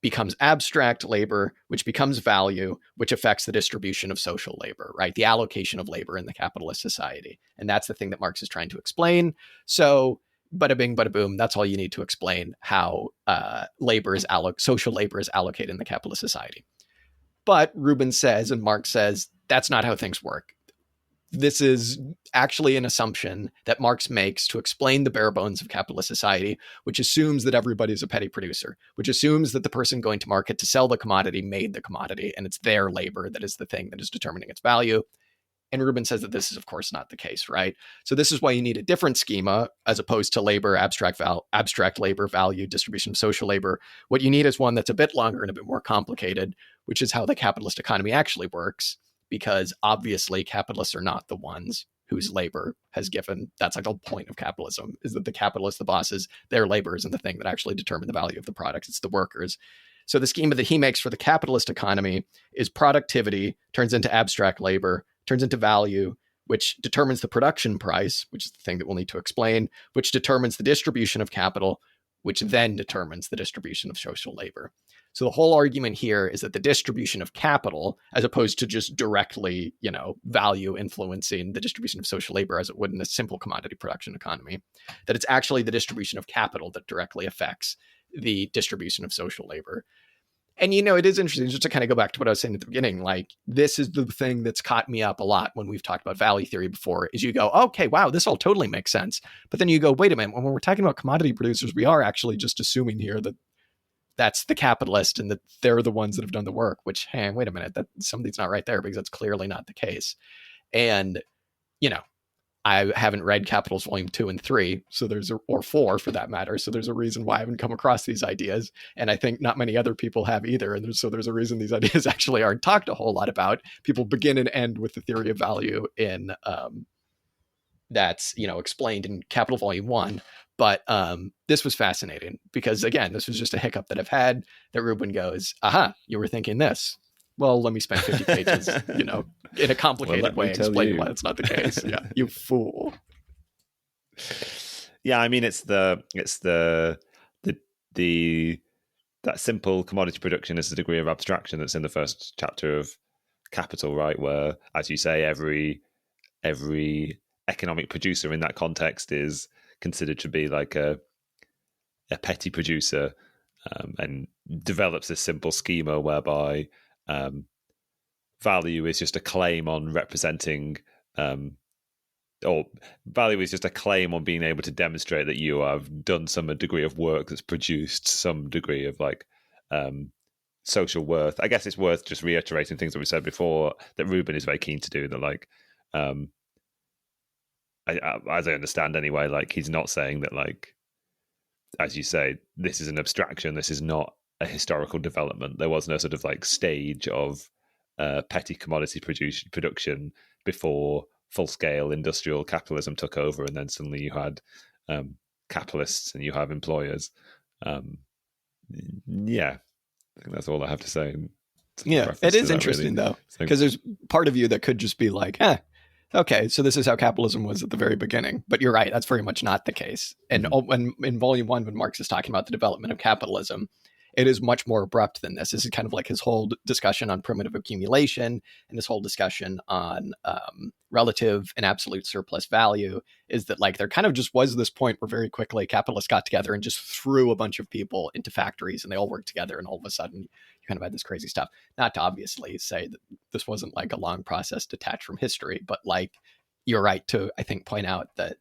Speaker 1: becomes abstract labor, which becomes value, which affects the distribution of social labor, right? The allocation of labor in the capitalist society. And that's the thing that Marx is trying to explain. So bada bing, bada boom, that's all you need to explain how social labor is allocated in the capitalist society. But Rubin says, and Marx says, that's not how things work. This is actually an assumption that Marx makes to explain the bare bones of capitalist society, which assumes that everybody's a petty producer, which assumes that the person going to market to sell the commodity made the commodity, and it's their labor that is the thing that is determining its value. And Rubin says that this is, of course, not the case, right? So this is why you need a different schema as opposed to labor, abstract labor, value, distribution of social labor. What you need is one that's a bit longer and a bit more complicated, which is how the capitalist economy actually works, because obviously capitalists are not the ones whose labor has given. That's like the point of capitalism, is that the capitalists, the bosses, their labor isn't the thing that actually determine the value of the product. It's the workers. So the schema that he makes for the capitalist economy is productivity turns into abstract labor, turns into value, which determines the production price, which is the thing that we'll need to explain, which determines the distribution of capital, which then determines the distribution of social labor. So the whole argument here is that the distribution of capital, as opposed to just directly, value influencing the distribution of social labor as it would in a simple commodity production economy, that it's actually the distribution of capital that directly affects the distribution of social labor. And, it is interesting just to kind of go back to what I was saying at the beginning. Like, this is the thing that's caught me up a lot when we've talked about value theory before, is you go, okay, wow, this all totally makes sense. But then you go, wait a minute, when we're talking about commodity producers, we are actually just assuming here that that's the capitalist and that they're the ones that have done the work, which, hey, wait a minute, that something's not right there, because that's clearly not the case. And, I haven't read Capitals Volume 2 and 3, or 4 for that matter. So there's a reason why I haven't come across these ideas. And I think not many other people have either. And there's a reason these ideas actually aren't talked a whole lot about. People begin and end with the theory of value in that's, explained in Capital Volume 1. But this was fascinating because, again, this was just a hiccup that I've had, that Rubin goes, aha, you were thinking this. Well, let me spend 50 pages, in a complicated way explaining why it's not the case. Yeah, you fool.
Speaker 2: Yeah, I mean, it's that simple commodity production is the degree of abstraction that's in the first chapter of Capital, right? Where, as you say, every economic producer in that context is considered to be like a petty producer, and develops this simple schema whereby value is just a claim on representing, or value is just a claim on being able to demonstrate that you have done some degree of work that's produced some degree of social worth. I guess it's worth just reiterating things that we said before that Rubin is very keen to do. That as I understand anyway, he's not saying that, as you say, this is an abstraction. This is not a historical development. There was no sort of stage of petty commodity production before full-scale industrial capitalism took over, and then suddenly you had capitalists and you have employers. Yeah, I think that's all I have to say.
Speaker 1: Yeah, it is interesting, really, though, because there's part of you that could just be like, okay, so this is how capitalism was at the very beginning. But you're right, that's very much not the case. And when in Volume 1, when Marx is talking about the development of capitalism, it is much more abrupt than this. This is kind of like his whole discussion on primitive accumulation and this whole discussion on relative and absolute surplus value, is that there kind of just was this point where very quickly capitalists got together and just threw a bunch of people into factories and they all worked together, and all of a sudden you kind of had this crazy stuff. Not to obviously say that this wasn't a long process detached from history, but you're right to, I think, point out that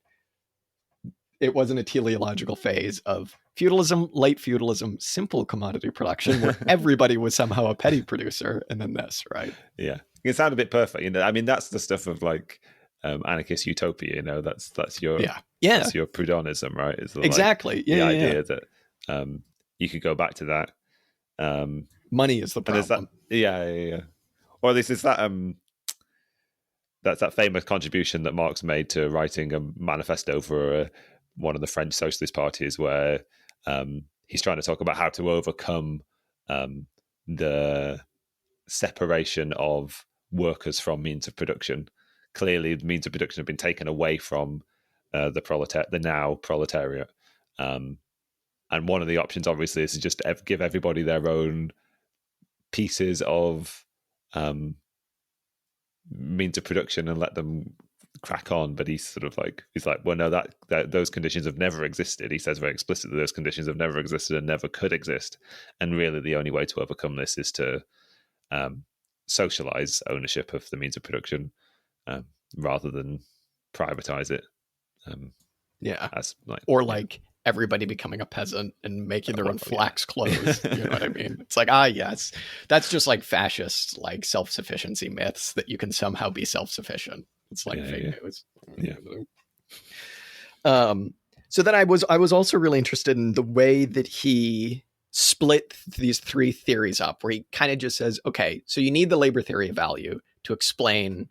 Speaker 1: it wasn't a teleological phase of feudalism, late feudalism, simple commodity production, where everybody was somehow a petty producer, and then this, right?
Speaker 2: Yeah, it sounded a bit perfect. You know, I mean, that's the stuff of like anarchist utopia. You know, that's your that's your Prudhonism, right? It's
Speaker 1: exactly
Speaker 2: the idea that you could go back to that.
Speaker 1: Money is the problem.
Speaker 2: Yeah. Or at least it's that that's that famous contribution that Marx made to writing a manifesto for one of the French socialist parties, where he's trying to talk about how to overcome the separation of workers from means of production. Clearly, the means of production have been taken away from the now proletariat. And one of the options, obviously, is to just give everybody their own pieces of means of production and let them crack on. But he's like, well, no, that those conditions have never existed. He says very explicitly those conditions have never existed and never could exist. And really, the only way to overcome this is to socialize ownership of the means of production rather than privatize it. As
Speaker 1: everybody becoming a peasant and making their own flax clothes. You know what I mean? It's like, yes, that's just like fascist, like self-sufficiency myths that you can somehow be self-sufficient. It's like fake news.
Speaker 2: Yeah.
Speaker 1: So then I was also really interested in the way that he split these three theories up, where he kind of just says, okay, so you need the labor theory of value to explain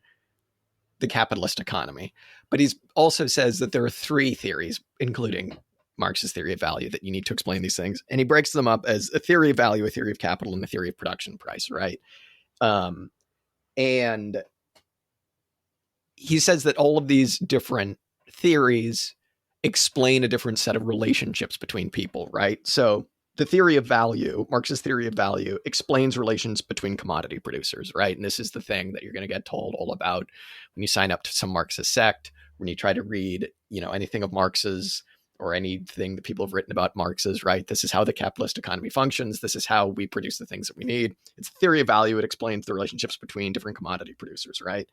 Speaker 1: the capitalist economy. But he also says that there are three theories, including Marx's theory of value, that you need to explain these things. And he breaks them up as a theory of value, a theory of capital, and a theory of production price, right? And he says that all of these different theories explain a different set of relationships between people, right? So the theory of value, Marx's theory of value, explains relations between commodity producers, right? And this is the thing that you're going to get told all about when you sign up to some Marxist sect, when you try to read, anything of Marx's or anything that people have written about Marx's, right? This is how the capitalist economy functions. This is how we produce the things that we need. It's a theory of value. It explains the relationships between different commodity producers, right?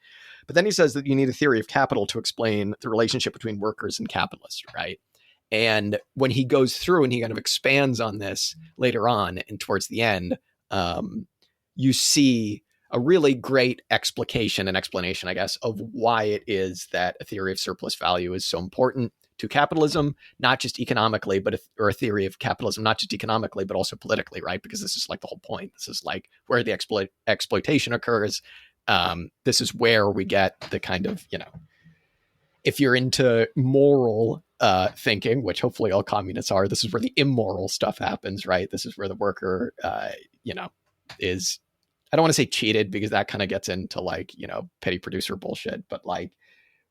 Speaker 1: But then he says that you need a theory of capital to explain the relationship between workers and capitalists, right? And when he goes through and he kind of expands on this later on and towards the end, you see a really great explication and explanation, I guess, of why it is that a theory of surplus value is so important to capitalism, not just economically, or a theory of capitalism, not just economically, but also politically, right? Because this is like the whole point. This is like where the exploitation occurs. This is where we get the kind of, if you're into moral thinking, which hopefully all communists are, this is where the immoral stuff happens, right? This is where the worker, is, I don't want to say cheated, because that kind of gets into like, petty producer bullshit, but like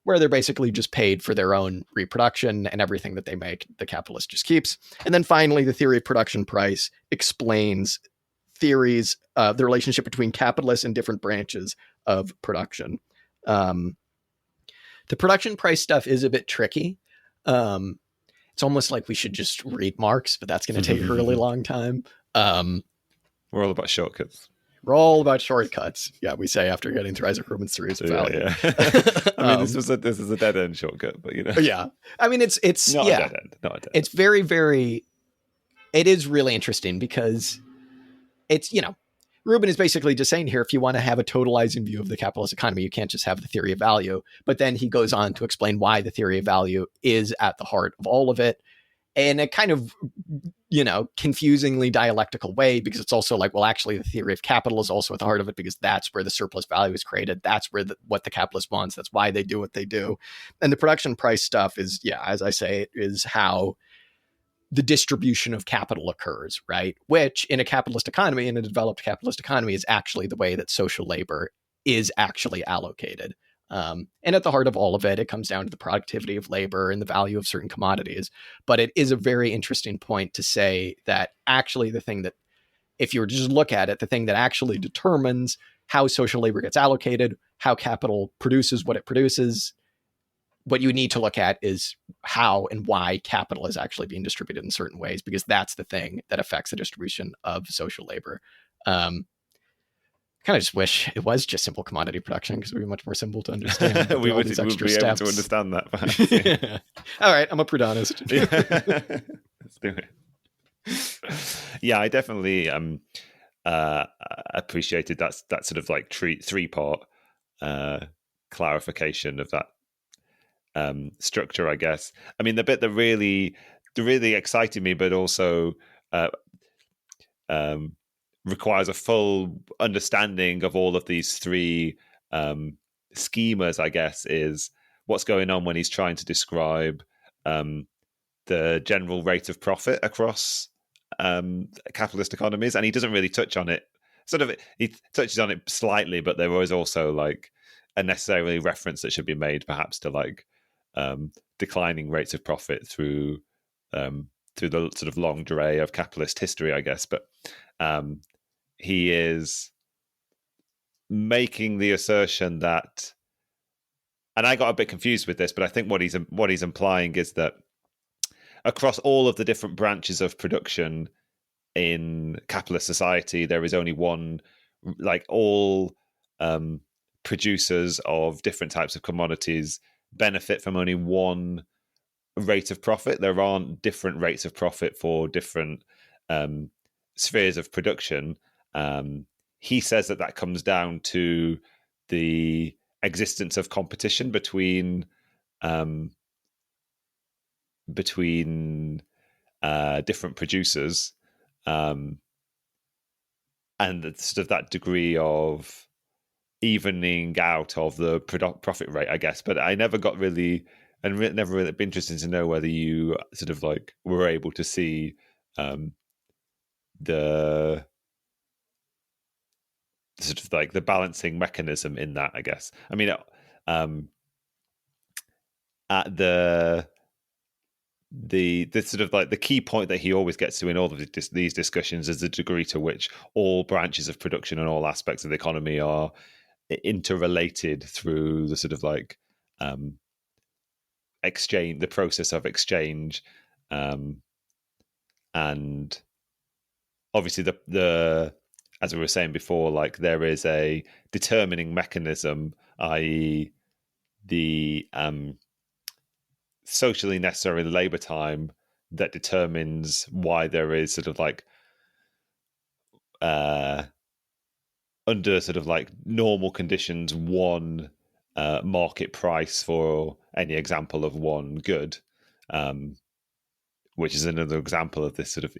Speaker 1: where they're basically just paid for their own reproduction, and everything that they make, the capitalist just keeps. And then finally, the theory of production price explains the relationship between capitalists and different branches of production. The production price stuff is a bit tricky. It's almost like we should just read Marx, but that's going to take a really long time.
Speaker 2: We're all about shortcuts.
Speaker 1: We're all about shortcuts. Yeah, we say after getting through Isaac Rubin's theories of value.
Speaker 2: Yeah. I mean, this is a dead end shortcut, but
Speaker 1: Yeah. I mean, it's
Speaker 2: not a dead end. Not a dead end.
Speaker 1: It's very, very. It is really interesting because it's Rubin is basically just saying here, if you want to have a totalizing view of the capitalist economy, you can't just have the theory of value. But then he goes on to explain why the theory of value is at the heart of all of it. In a kind of, confusingly dialectical way, because it's also like, well, actually, the theory of capital is also at the heart of it, because that's where the surplus value is created. That's where what the capitalist wants. That's why they do what they do. And the production price stuff is, as I say, it is how the distribution of capital occurs, right? Which in a capitalist economy, in a developed capitalist economy, is actually the way that social labor is actually allocated. And at the heart of all of it, it comes down to the productivity of labor and the value of certain commodities. But it is a very interesting point to say that actually the thing that, if you were to just look at it, the thing that actually determines how social labor gets allocated, how capital produces what it produces, what you need to look at is how and why capital is actually being distributed in certain ways, because that's the thing that affects the distribution of social labor. Kind of just wish it was just simple commodity production, because it would be much more simple to understand.
Speaker 2: we would be able to understand that, perhaps.
Speaker 1: Yeah. All right, I'm a Prudhonist.
Speaker 2: Let's do it. Yeah, I definitely appreciated that sort of like three part clarification of that structure, I guess. I mean, the bit that really excited me, but also uh, um, requires a full understanding of all of these three schemas, I guess, is what's going on when he's trying to describe the general rate of profit across capitalist economies, and he doesn't really touch on it. Sort of, he touches on it slightly, but there was also like a necessarily reference that should be made, perhaps, to like declining rates of profit through the sort of longue durée of capitalist history, I guess. But he is making the assertion that, and I got a bit confused with this, but I think what he's implying is that across all of the different branches of production in capitalist society, there is only one, like all producers of different types of commodities benefit from only one rate of profit. There aren't different rates of profit for different spheres of production. He says that comes down to the existence of competition between different producers, and sort of that degree of evening out of the profit rate, I guess. But I never got really, and never really been interested to know whether you sort of like were able to see the sort of like the balancing mechanism in that, I guess. I mean, at the sort of like the key point that he always gets to in all of these discussions is the degree to which all branches of production and all aspects of the economy are interrelated through the sort of like exchange, the process of exchange, and obviously the as we were saying before, like there is a determining mechanism, i.e. the socially necessary labor time that determines why there is sort of like under sort of like normal conditions one market price for any example of one good, which is another example of this sort of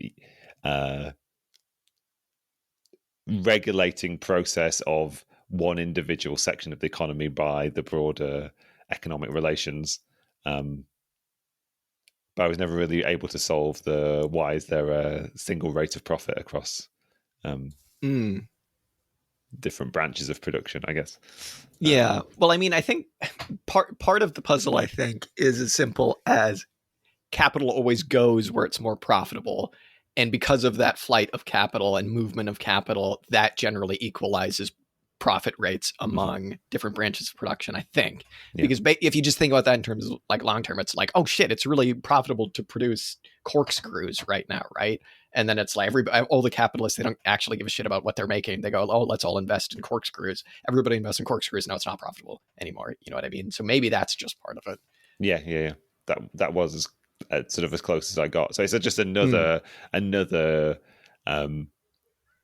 Speaker 2: regulating process of one individual section of the economy by the broader economic relations. But I was never really able to solve the why is there a single rate of profit across different branches of production, I guess.
Speaker 1: Yeah. Well, I mean, I think part of the puzzle, I think, is as simple as capital always goes where it's more profitable. And because of that flight of capital and movement of capital, that generally equalizes profit rates among different branches of production, I think. Yeah. Because if you just think about that in terms of like long term, it's like, oh shit, it's really profitable to produce corkscrews right now, right? And then it's like all the capitalists, they don't actually give a shit about what they're making. They go, oh, let's all invest in corkscrews. Everybody invests in corkscrews. No, it's not profitable anymore. You know what I mean? So maybe that's just part of it.
Speaker 2: Yeah. That was sort of as close as I got. So it's just another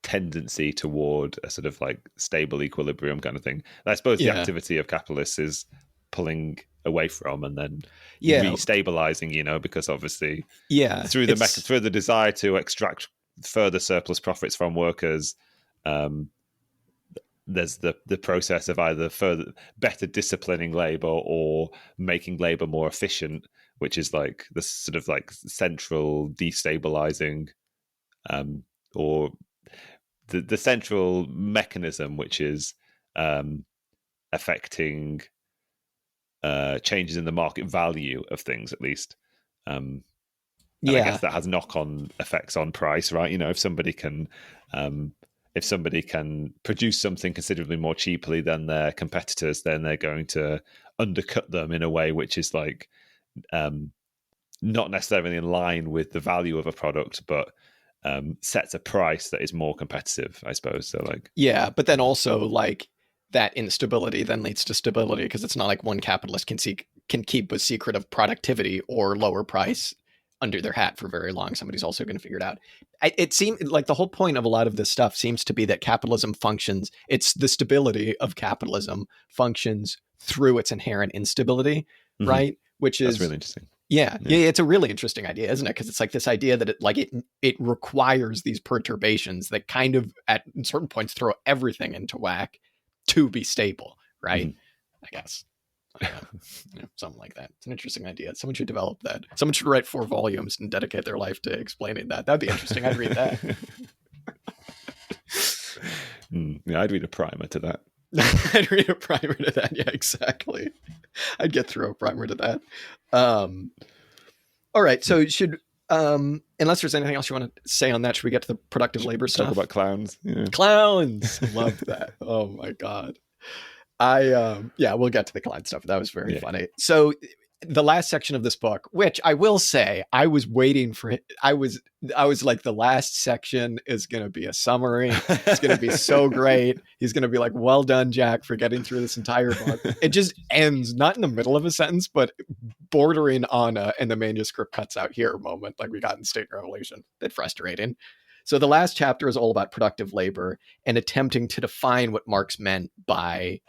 Speaker 2: tendency toward a sort of like stable equilibrium kind of thing. And I suppose the activity of capitalists is pulling away from and then restabilizing, because obviously through the desire to extract further surplus profits from workers, there's the process of either better disciplining labor or making labor more efficient, which is like the sort of like central destabilizing or the central mechanism which is affecting changes in the market value of things, at least. And I guess that has knock-on effects on price, right? If somebody can produce something considerably more cheaply than their competitors, then they're going to undercut them in a way which is like not necessarily in line with the value of a product, but sets a price that is more competitive, I suppose. So like,
Speaker 1: but then also like that instability then leads to stability, because it's not like one capitalist can keep a secret of productivity or lower price under their hat for very long. Somebody's also going to figure it out. It seemed like the whole point of a lot of this stuff seems to be that capitalism functions. It's the stability of capitalism functions through its inherent instability, right? Which is
Speaker 2: that's really interesting.
Speaker 1: Yeah, it's a really interesting idea, isn't it? Because it's like this idea that it requires these perturbations that kind of at certain points throw everything into whack to be stable, right? I guess. Something like that. It's an interesting idea. Someone should develop that. Someone should write 4 volumes and dedicate their life to explaining that. That'd be interesting. I'd read that.
Speaker 2: Yeah, I'd read a primer to that.
Speaker 1: I'd read a primer to that. Yeah, exactly. I'd get through a primer to that. All right. So should, unless there's anything else you want to say on that, should we get to the productive labor stuff?
Speaker 2: Talk about clowns. Yeah.
Speaker 1: Clowns. Love that. Oh my God. We'll get to the clown stuff. That was very funny. So the last section of this book, which I will say, I was waiting for it. I was like, the last section is going to be a summary. It's going to be so great. He's going to be like, well done, Jack, for getting through this entire book. It just ends not in the middle of a sentence, but bordering on and the manuscript cuts out here moment, like we got in State Revolution. Bit frustrating. So the last chapter is all about productive labor and attempting to define what Marx meant by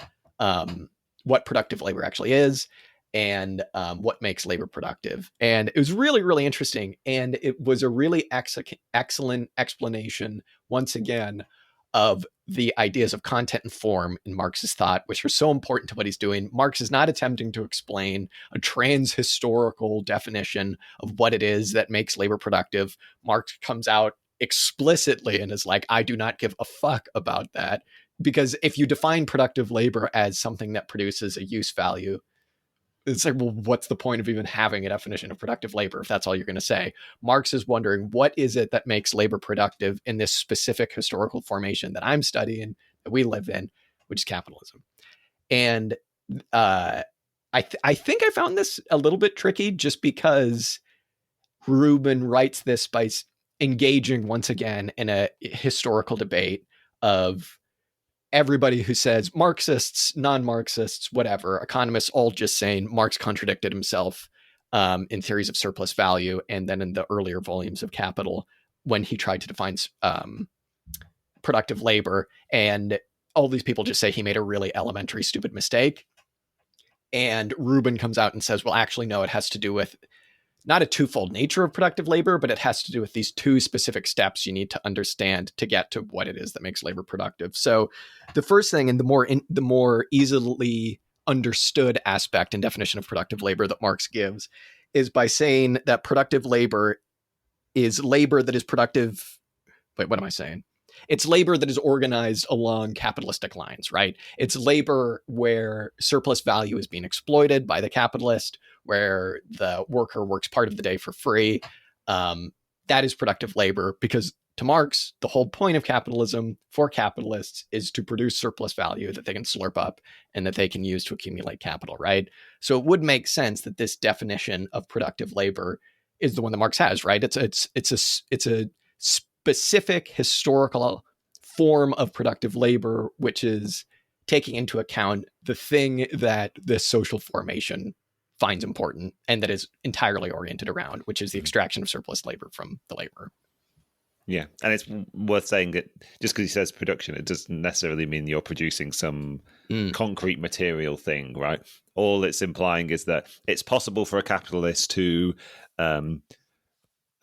Speaker 1: what productive labor actually is and what makes labor productive. And it was really, really interesting. And it was a really excellent explanation, once again, of the ideas of content and form in Marx's thought, which are so important to what he's doing. Marx is not attempting to explain a trans-historical definition of what it is that makes labor productive. Marx comes out explicitly and is like, I do not give a fuck about that. Because if you define productive labor as something that produces a use value, it's like, well, what's the point of even having a definition of productive labor if that's all you're going to say? Marx is wondering, what is it that makes labor productive in this specific historical formation that I'm studying, that we live in, which is capitalism? And I think I found this a little bit tricky just because Rubin writes this by engaging once again in a historical debate of everybody who says Marxists, non-Marxists, whatever, economists, all just saying Marx contradicted himself in theories of surplus value. And then in the earlier volumes of Capital, when he tried to define productive labor, and all these people just say he made a really elementary, stupid mistake. And Rubin comes out and says, well, actually, no, it has to do with not a twofold nature of productive labor, but it has to do with these 2 specific steps you need to understand to get to what it is that makes labor productive. So the first thing, and the more easily understood aspect and definition of productive labor that Marx gives, is by saying that productive labor is labor that is productive. Wait, what am I saying? It's labor that is organized along capitalistic lines, right? It's labor where surplus value is being exploited by the capitalist, where the worker works part of the day for free. That is productive labor, because to Marx, the whole point of capitalism for capitalists is to produce surplus value that they can slurp up and that they can use to accumulate capital, right? So it would make sense that this definition of productive labor is the one that Marx has, right? It's a specific historical form of productive labor, which is taking into account the thing that this social formation finds important and that is entirely oriented around, which is the extraction of surplus labor from the laborer.
Speaker 2: Yeah, and it's worth saying that just because he says production, it doesn't necessarily mean you're producing some concrete material thing, right? All it's implying is that it's possible for a capitalist to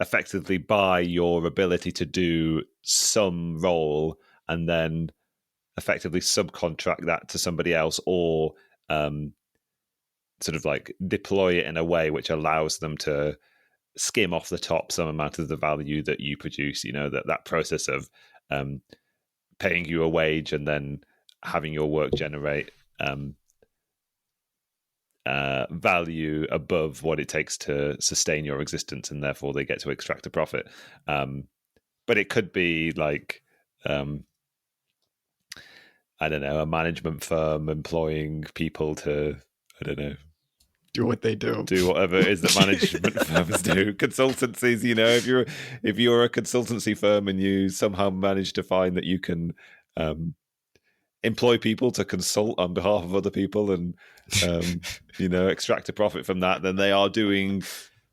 Speaker 2: effectively buy your ability to do some role and then effectively subcontract that to somebody else, or sort of like deploy it in a way which allows them to skim off the top some amount of the value that you produce. You know, that process of paying you a wage and then having your work generate value above what it takes to sustain your existence, and therefore they get to extract a profit. But it could be like I don't know, a management firm employing people to, I don't know,
Speaker 1: do what they do,
Speaker 2: do whatever it is that management firms do. Consultancies, you know, if you're a consultancy firm and you somehow manage to find that you can employ people to consult on behalf of other people and you know, extract a profit from that, then they are doing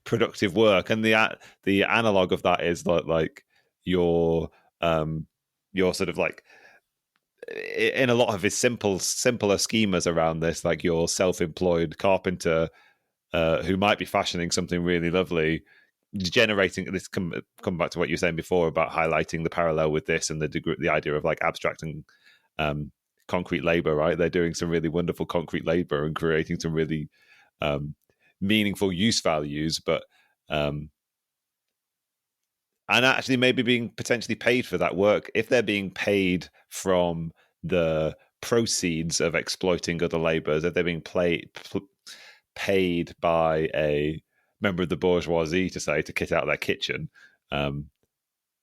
Speaker 2: productive work. And the analog of that is like your sort of like, in a lot of his simpler schemas around this, like your self-employed carpenter who might be fashioning something really lovely, generating this. Come back to what you were saying before about highlighting the parallel with this and the idea of like abstracting concrete labor, right? They're doing some really wonderful concrete labor and creating some really meaningful use values, but and actually maybe being potentially paid for that work. If they're being paid from the proceeds of exploiting other laborers, if they're being paid by a member of the bourgeoisie to kit out their kitchen,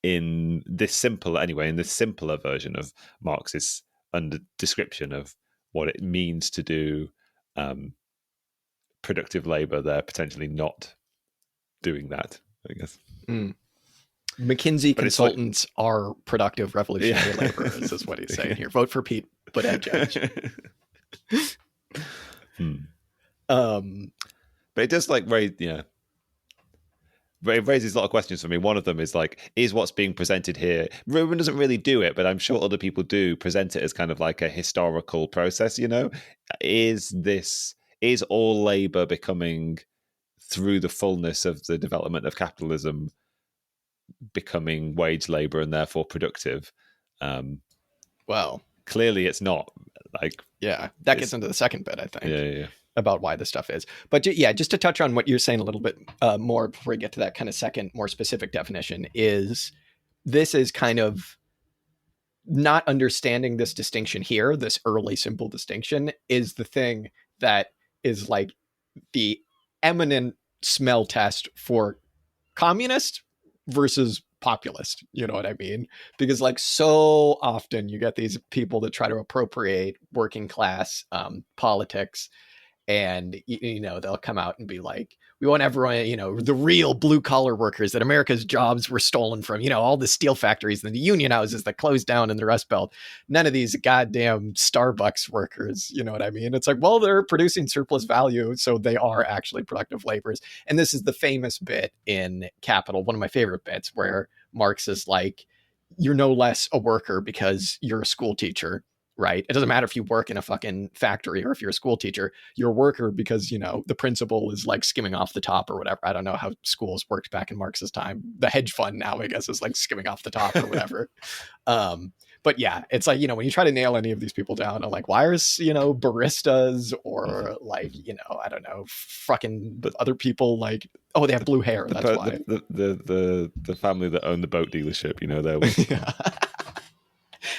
Speaker 2: in this simpler version of Marx's description of what it means to do productive labor, they're potentially not doing that, I guess.
Speaker 1: McKinsey consultants are productive revolutionary laborers, is what he's saying here. Vote for Pete Buttigieg.
Speaker 2: But it does it raises a lot of questions for me. One of them is like, is what's being presented here, Rubin doesn't really do it, but I'm sure other people do present it as kind of like a historical process, is all labor becoming, through the fullness of the development of capitalism, becoming wage labor and therefore productive?
Speaker 1: Well,
Speaker 2: clearly it's not.
Speaker 1: That gets into the second bit, I think.
Speaker 2: Yeah.
Speaker 1: About why this stuff is. But yeah, just to touch on what you're saying a little bit more before we get to that kind of second, more specific definition, this is kind of not understanding this distinction here, this early simple distinction, is the thing that is like the eminent smell test for communist versus populist. You know what I mean? Because like so often you get these people that try to appropriate working class politics, and they'll come out and be like, we want everyone, the real blue collar workers, that America's jobs were stolen from, all the steel factories and the union houses that closed down in the Rust Belt. None of these goddamn Starbucks workers, you know what I mean? It's like, well, they're producing surplus value, so they are actually productive laborers. And this is the famous bit in Capital, one of my favorite bits, where Marx is like, you're no less a worker because you're a school teacher. Right. It doesn't matter if you work in a fucking factory or if you're a school teacher, you're a worker because, the principal is like skimming off the top or whatever. I don't know how schools worked back in Marx's time. The hedge fund now, I guess, is like skimming off the top or whatever. But yeah, it's like, when you try to nail any of these people down, I'm like, why are, baristas or like, I don't know, fucking other people like, oh, they have blue hair. That's why.
Speaker 2: The family that owned the boat dealership, they're
Speaker 1: yeah.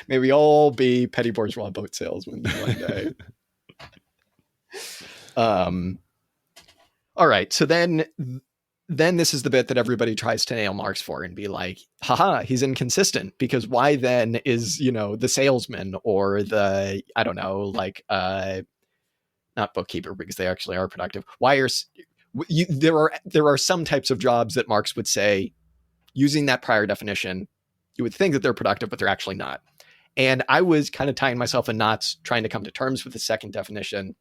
Speaker 1: May we all be petty bourgeois boat salesmen one day. All right. So then this is the bit that everybody tries to nail Marx for and be like, haha, he's inconsistent, because why then is, the salesman or the, I don't know, like, not bookkeeper, because they actually are productive. Why are there are some types of jobs that Marx would say, using that prior definition, you would think that they're productive, but they're actually not. And I was kind of tying myself in knots trying to come to terms with the second definition.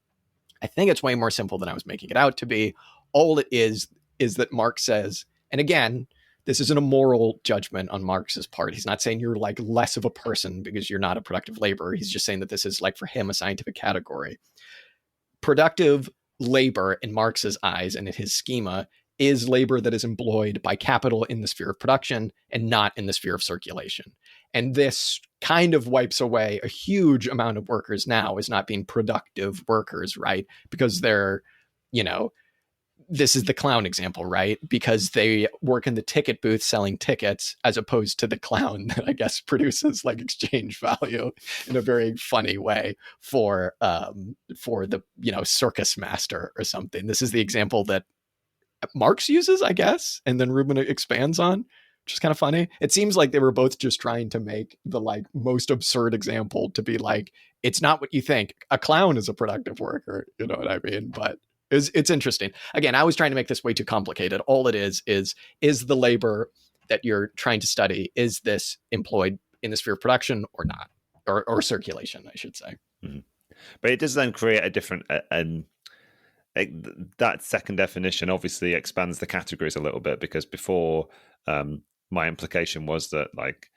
Speaker 1: I think it's way more simple than I was making it out to be. All it is that Marx says, and again, this isn't a moral judgment on Marx's part. He's not saying you're like less of a person because you're not a productive laborer. He's just saying that this is like for him a scientific category. Productive labor in Marx's eyes and in his schema is labor that is employed by capital in the sphere of production and not in the sphere of circulation. And this kind of wipes away a huge amount of workers now as not being productive workers, right? Because they're, this is the clown example, right? Because they work in the ticket booth selling tickets as opposed to the clown that I guess produces like exchange value in a very funny way for the, circus master or something. This is the example that Marx uses, I guess, and then Rubin expands on, which is kind of funny. It seems like they were both just trying to make the like most absurd example to be like, it's not what you think. A clown is a productive worker. You know what I mean? But it's interesting. Again, I was trying to make this way too complicated. All it is the labor that you're trying to study, is this employed in the sphere of production or not, or circulation, I should say.
Speaker 2: Mm-hmm. But it does then create a different, that second definition obviously expands the categories a little bit, because before my implication was that like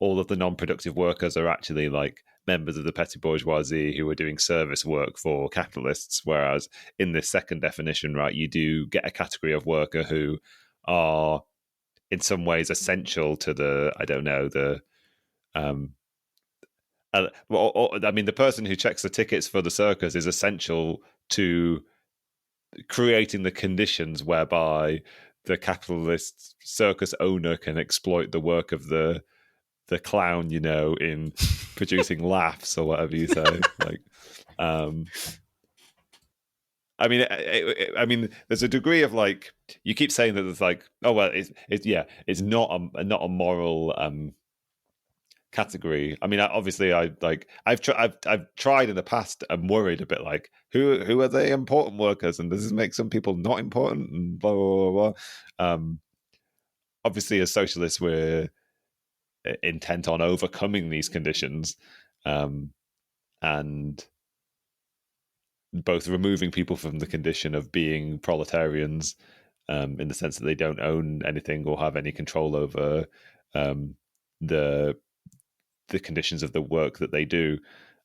Speaker 2: all of the non-productive workers are actually like members of the petty bourgeoisie who are doing service work for capitalists, whereas in this second definition, right, you do get a category of worker who are in some ways essential to the, I don't know, the I mean, the person who checks the tickets for the circus is essential to creating the conditions whereby the capitalist circus owner can exploit the work of the clown, you know, in producing laughs or whatever you say. Like, I mean, there's a degree of like, you keep saying that it's like, oh well, it's not a moral category. I mean, obviously, I've tried in the past and worried a bit, like who are the important workers, and does this make some people not important, and blah blah blah blah. Obviously, as socialists, we're intent on overcoming these conditions, and both removing people from the condition of being proletarians, in the sense that they don't own anything or have any control over the conditions of the work that they do,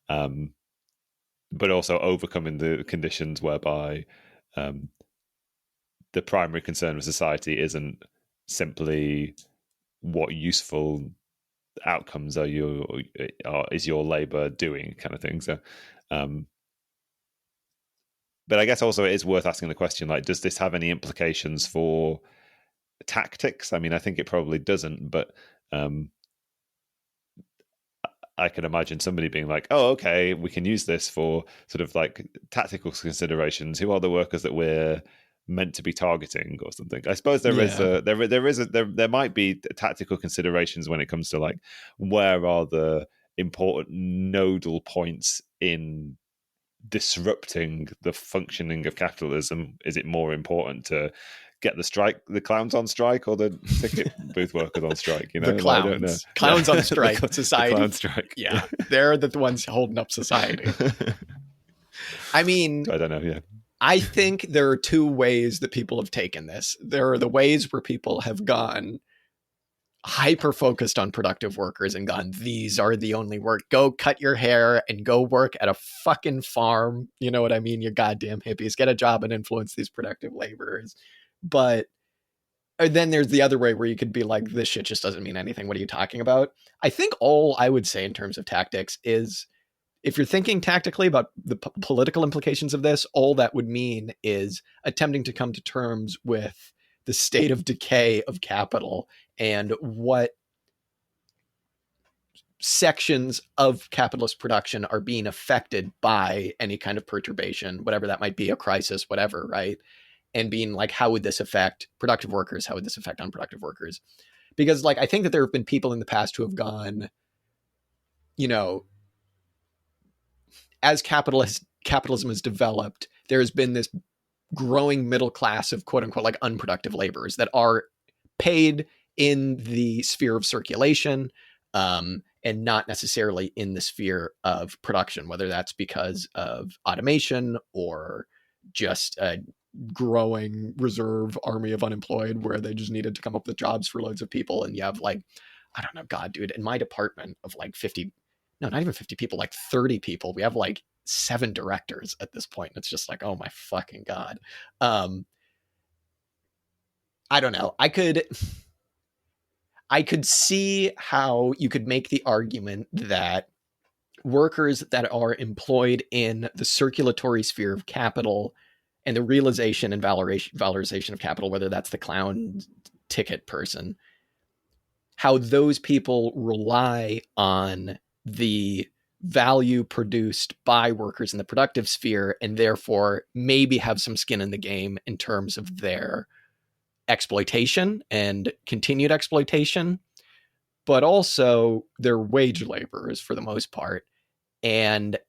Speaker 2: but also overcoming the conditions whereby the primary concern of society isn't simply what useful outcomes is your labor doing, kind of thing. So, but I guess also it is worth asking the question, like, does this have any implications for tactics? I mean, I think it probably doesn't, but I can imagine somebody being like, oh, okay, we can use this for sort of like tactical considerations. Who are the workers that we're meant to be targeting or something? I suppose there might be tactical considerations when it comes to like, where are the important nodal points in disrupting the functioning of capitalism? Is it more important to get the clowns on strike, or the ticket booth workers on strike? You know,
Speaker 1: the clowns.
Speaker 2: I don't know.
Speaker 1: Clowns on strike. Society.
Speaker 2: The clown strike.
Speaker 1: Yeah, they're the ones holding up society. I mean,
Speaker 2: I don't know. Yeah,
Speaker 1: I think there are two ways that people have taken this. There are the ways where people have gone hyper focused on productive workers and gone, these are the only work. Go cut your hair and go work at a fucking farm. You know what I mean? You goddamn hippies. Get a job and influence these productive laborers. But then there's the other way where you could be like, this shit just doesn't mean anything. What are you talking about? I think all I would say in terms of tactics is, if you're thinking tactically about the political implications of this, all that would mean is attempting to come to terms with the state of decay of capital and what sections of capitalist production are being affected by any kind of perturbation, whatever that might be, a crisis, whatever, right? And being like, how would this affect productive workers? How would this affect unproductive workers? Because like, I think that there have been people in the past who have gone, you know, as capitalism has developed, there has been this growing middle class of quote unquote like unproductive laborers that are paid in the sphere of circulation, and not necessarily in the sphere of production, whether that's because of automation or just a growing reserve army of unemployed where they just needed to come up with jobs for loads of people. And you have like, I don't know, God, dude, in my department of like 50, no, not even 50 people, like 30 people, we have like 7 directors at this point. It's just like, oh my fucking God. I don't know. I could see how you could make the argument that workers that are employed in the circulatory sphere of capital and the realization and valorization of capital, whether that's the clown ticket person, how those people rely on the value produced by workers in the productive sphere and therefore maybe have some skin in the game in terms of their exploitation and continued exploitation, but also they're wage laborers for the most part. And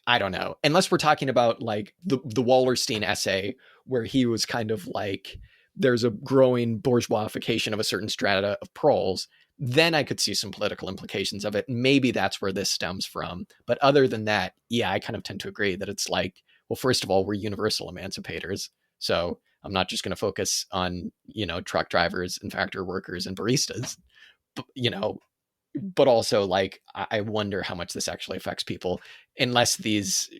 Speaker 1: I don't know, unless we're talking about like the Wallerstein essay where he was kind of like, there's a growing bourgeoisification of a certain strata of proles, then I could see some political implications of it. Maybe that's where this stems from. But other than that, yeah, I kind of tend to agree that it's like, well, first of all, we're universal emancipators. So I'm not just going to focus on, truck drivers and factory workers and baristas, but also like, I wonder how much this actually affects people unless these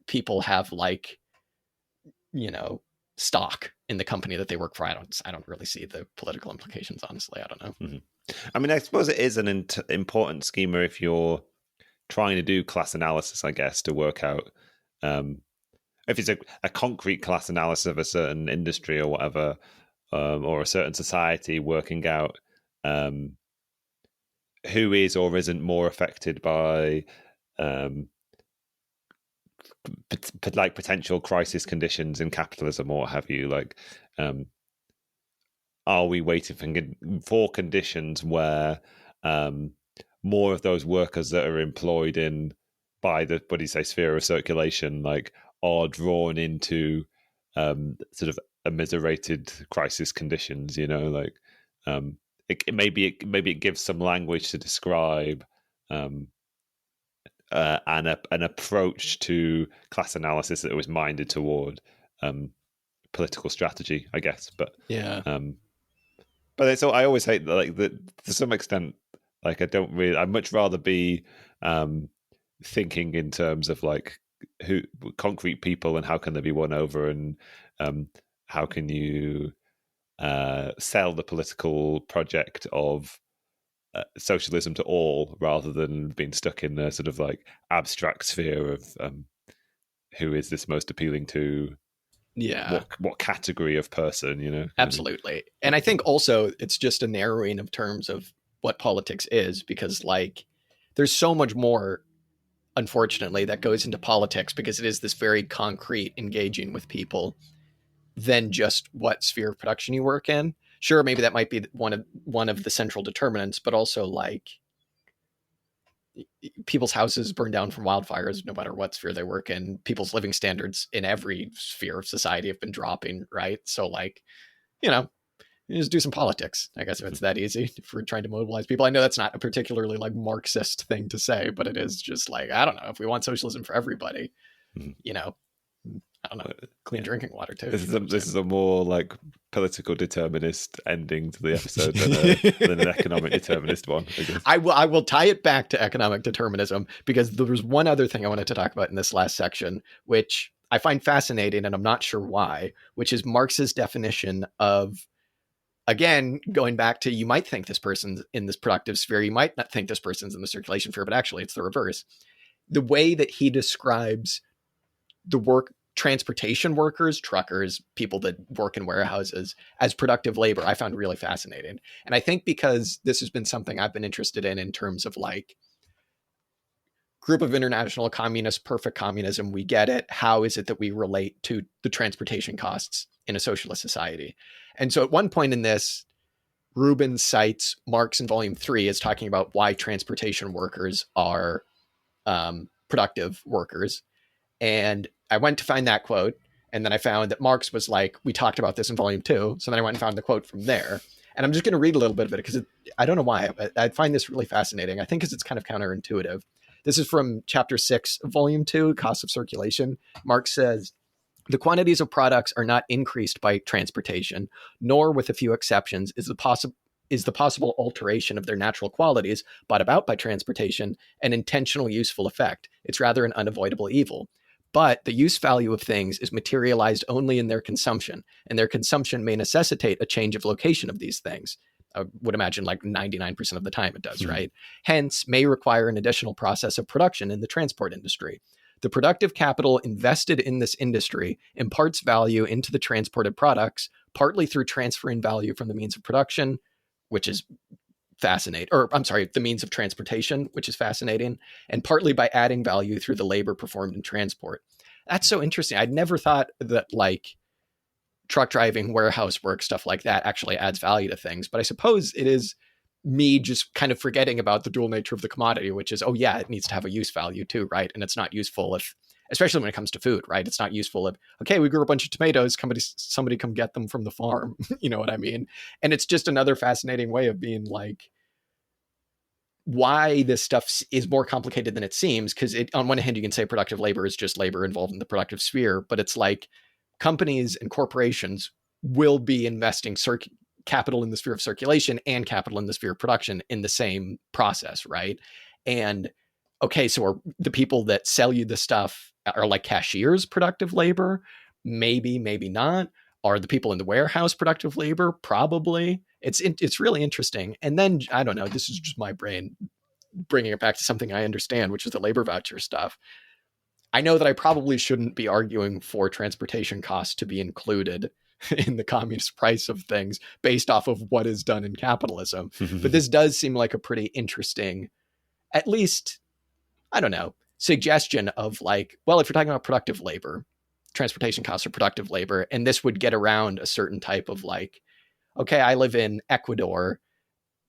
Speaker 1: people have like, stock in the company that they work for. I don't really see the political implications, honestly. I don't know.
Speaker 2: Mm-hmm. I mean, I suppose it is an important schema if you're trying to do class analysis, I guess, to work out if it's a concrete class analysis of a certain industry or whatever, or a certain society, working out who is or isn't more affected by like potential crisis conditions in capitalism or what have you. Like, are we waiting for conditions where more of those workers that are employed in by the sphere of circulation like are drawn into sort of immiserated crisis conditions, like maybe it gives some language to describe an approach to class analysis that was minded toward political strategy, I guess. But
Speaker 1: yeah.
Speaker 2: But so I always hate like that to some extent. Like I'd much rather be thinking in terms of like who concrete people and how can they be won over, and how can you sell the political project of socialism to all, rather than being stuck in the sort of like abstract sphere of who is this most appealing to.
Speaker 1: Yeah.
Speaker 2: What category of person,
Speaker 1: Absolutely. And I think also it's just a narrowing of terms of what politics is, because like there's so much more, unfortunately, that goes into politics, because it is this very concrete engaging with people than just what sphere of production you work in. Sure, maybe that might be one of the central determinants, but also like people's houses burn down from wildfires no matter what sphere they work in. People's living standards in every sphere of society have been dropping, right? So like, you just do some politics, I guess, if it's that easy, if we're trying to mobilize people. I know that's not a particularly like Marxist thing to say, but it is just like, I don't know, if we want socialism for everybody, I don't know, clean drinking water too.
Speaker 2: This is a more like political determinist ending to the episode than an economic determinist one, I guess.
Speaker 1: I will tie it back to economic determinism, because there was one other thing I wanted to talk about in this last section, which I find fascinating, and I'm not sure why, which is Marx's definition of, again, going back to, you might think this person's in this productive sphere, you might not think this person's in the circulation sphere, but actually it's the reverse. The way that he describes the transportation workers, truckers, people that work in warehouses as productive labor, I found really fascinating. And I think because this has been something I've been interested in terms of like group of international communists, perfect communism, we get it. How is it that we relate to the transportation costs in a socialist society? And so at one point in this, Rubin cites Marx in volume 3 as talking about why transportation workers are productive workers. And I went to find that quote, and then I found that Marx was like, we talked about this in volume 2. So then I went and found the quote from there. And I'm just going to read a little bit of it, because I don't know why, but I find this really fascinating. I think because it's kind of counterintuitive. This is from chapter 6 of volume 2, Cost of Circulation. Marx says, the quantities of products are not increased by transportation, nor, with a few exceptions, is the possible alteration of their natural qualities brought about by transportation an intentional useful effect. It's rather an unavoidable evil. But the use value of things is materialized only in their consumption, and their consumption may necessitate a change of location of these things. I would imagine like 99% of the time it does, right? Hence, may require an additional process of production in the transport industry. The productive capital invested in this industry imparts value into the transported products, partly through transferring value from the means of production, which is fascinating, the means of transportation, which is fascinating, and partly by adding value through the labor performed in transport. That's so interesting. I'd never thought that like truck driving, warehouse work, stuff like that actually adds value to things. But I suppose it is me just kind of forgetting about the dual nature of the commodity, which is, oh yeah, it needs to have a use value too, right? And it's not useful if, especially when it comes to food, right? It's not useful if, okay, we grew a bunch of tomatoes, somebody come get them from the farm. You know what I mean? And it's just another fascinating way of being like, why this stuff is more complicated than it seems, because on one hand you can say productive labor is just labor involved in the productive sphere, but it's like companies and corporations will be investing capital in the sphere of circulation and capital in the sphere of production in the same process, right? And okay, so are the people that sell you the stuff are like cashiers productive labor? Maybe, maybe not. Are the people in the warehouse productive labor? Probably. It's really interesting. And then I don't know. This is just my brain bringing it back to something I understand, which is the labor voucher stuff. I know that I probably shouldn't be arguing for transportation costs to be included in the communist price of things based off of what is done in capitalism. But this does seem like a pretty interesting, at least, I don't know, suggestion of like, well, if you're talking about productive labor, transportation costs are productive labor, and this would get around a certain type of like, okay, I live in Ecuador,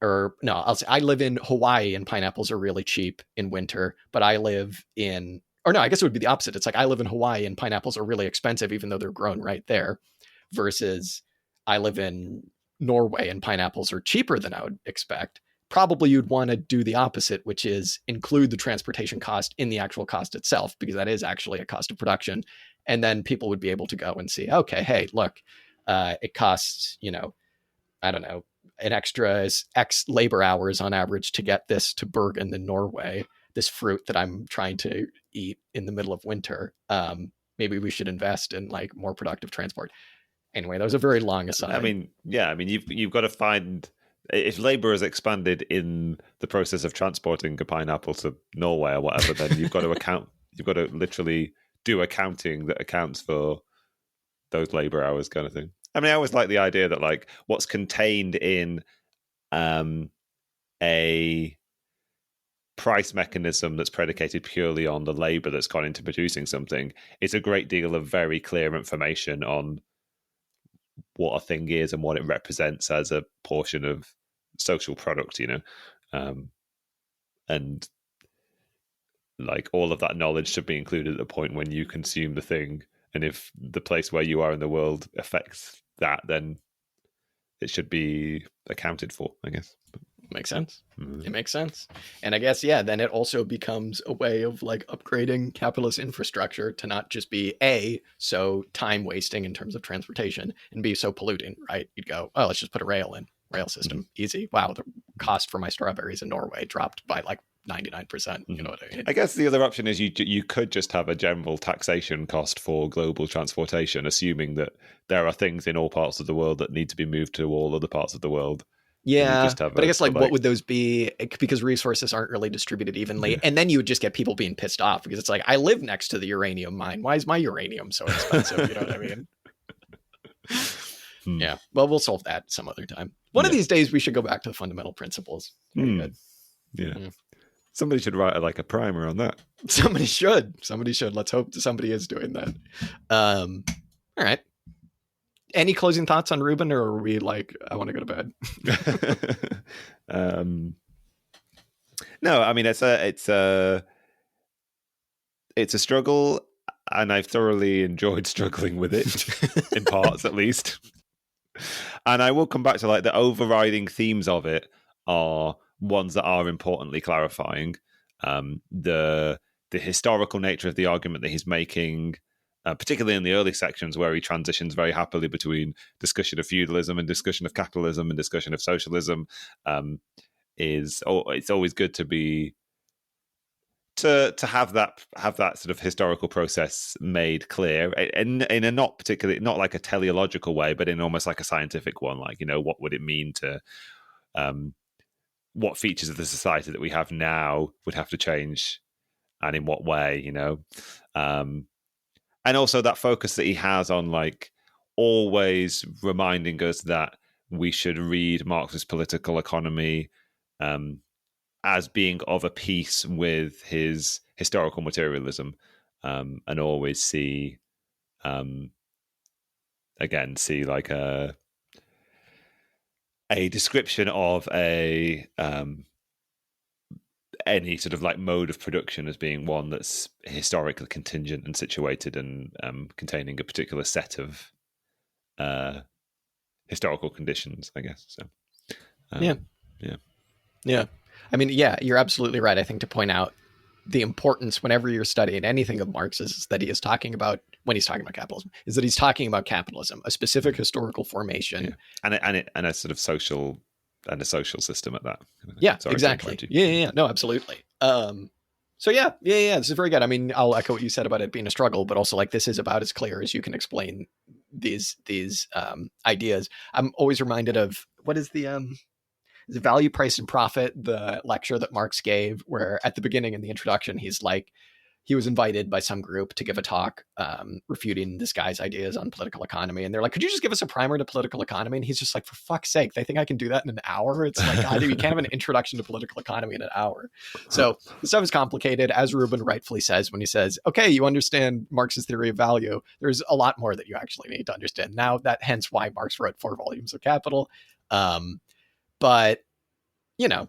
Speaker 1: or no, I'll say I live in Hawaii and pineapples are really cheap in winter, but I live in, or no, I guess it would be the opposite. It's like I live in Hawaii and pineapples are really expensive, even though they're grown right there, versus I live in Norway and pineapples are cheaper than I would expect. Probably you'd want to do the opposite, which is include the transportation cost in the actual cost itself, because that is actually a cost of production. And then people would be able to go and see, okay, hey, look, it costs, I don't know, an extra X labor hours on average to get this to Bergen in Norway, this fruit that I'm trying to eat in the middle of winter. Maybe we should invest in like more productive transport. Anyway, that was a very long aside.
Speaker 2: I mean, you've got to find, if labor has expanded in the process of transporting a pineapple to Norway or whatever, then you've got to literally do accounting that accounts for those labor hours kind of thing. I mean, I always like the idea that like what's contained in a price mechanism that's predicated purely on the labor that's gone into producing something is a great deal of very clear information on what a thing is and what it represents as a portion of social product, and like all of that knowledge should be included at the point when you consume the thing. And if the place where you are in the world affects that, then it should be accounted for, I guess.
Speaker 1: Makes sense. It makes sense. And I guess, then it also becomes a way of like upgrading capitalist infrastructure to not just be A, so time wasting in terms of transportation, and B, so polluting, right? You'd go, oh, let's just put a rail system. Easy. Wow, the cost for my strawberries in Norway dropped by like 99%. You know what I mean?
Speaker 2: I guess the other option is you could just have a general taxation cost for global transportation, assuming that there are things in all parts of the world that need to be moved to all other parts of the world.
Speaker 1: Yeah, but I guess like what would those be? Because resources aren't really distributed evenly. And then you would just get people being pissed off because it's like, I live next to the uranium mine. Why is my uranium so expensive? You know what I mean? Yeah, well, we'll solve that some other time. One of these days we should go back to the fundamental principles. Very good.
Speaker 2: Yeah. Somebody should write like a primer on that.
Speaker 1: Somebody should. Let's hope somebody is doing that. All right. Any closing thoughts on Rubin, or are we like, I want to go to bed?
Speaker 2: No, I mean it's a struggle, and I've thoroughly enjoyed struggling with it in parts, at least. And I will come back to like the overriding themes of it are ones that are importantly clarifying. The historical nature of the argument that he's making. Particularly in the early sections where he transitions very happily between discussion of feudalism and discussion of capitalism and discussion of socialism, it's always good to have that sort of historical process made clear in a not like a teleological way, but in almost like a scientific one. Like, what would it mean to what features of the society that we have now would have to change, and in what way, and also that focus that he has on like always reminding us that we should read Marx's political economy as being of a piece with his historical materialism, and always see like a description of any sort of like mode of production as being one that's historically contingent and situated and containing a particular set of historical conditions, I guess. So
Speaker 1: yeah. I mean, yeah, you're absolutely right. I think to point out the importance whenever you're studying anything of Marx is that he is talking about, when he's talking about capitalism, is that he's talking about capitalism, a specific historical formation,
Speaker 2: and a sort of social system at that.
Speaker 1: Yeah, exactly. Yeah. No, absolutely. So yeah, this is very good. I mean, I'll echo what you said about it being a struggle, but also like this is about as clear as you can explain these ideas. I'm always reminded of what is the Value, Price, and Profit, the lecture that Marx gave, where at the beginning in the introduction, he's like, he was invited by some group to give a talk refuting this guy's ideas on political economy. And they're like, could you just give us a primer to political economy? And he's just like, for fuck's sake, they think I can do that in an hour? It's like, God, you can't have an introduction to political economy in an hour. So the stuff is complicated, as Rubin rightfully says when he says, okay, you understand Marx's theory of value. There's a lot more that you actually need to understand. Now, that hence why Marx wrote 4 volumes of Capital. But, you know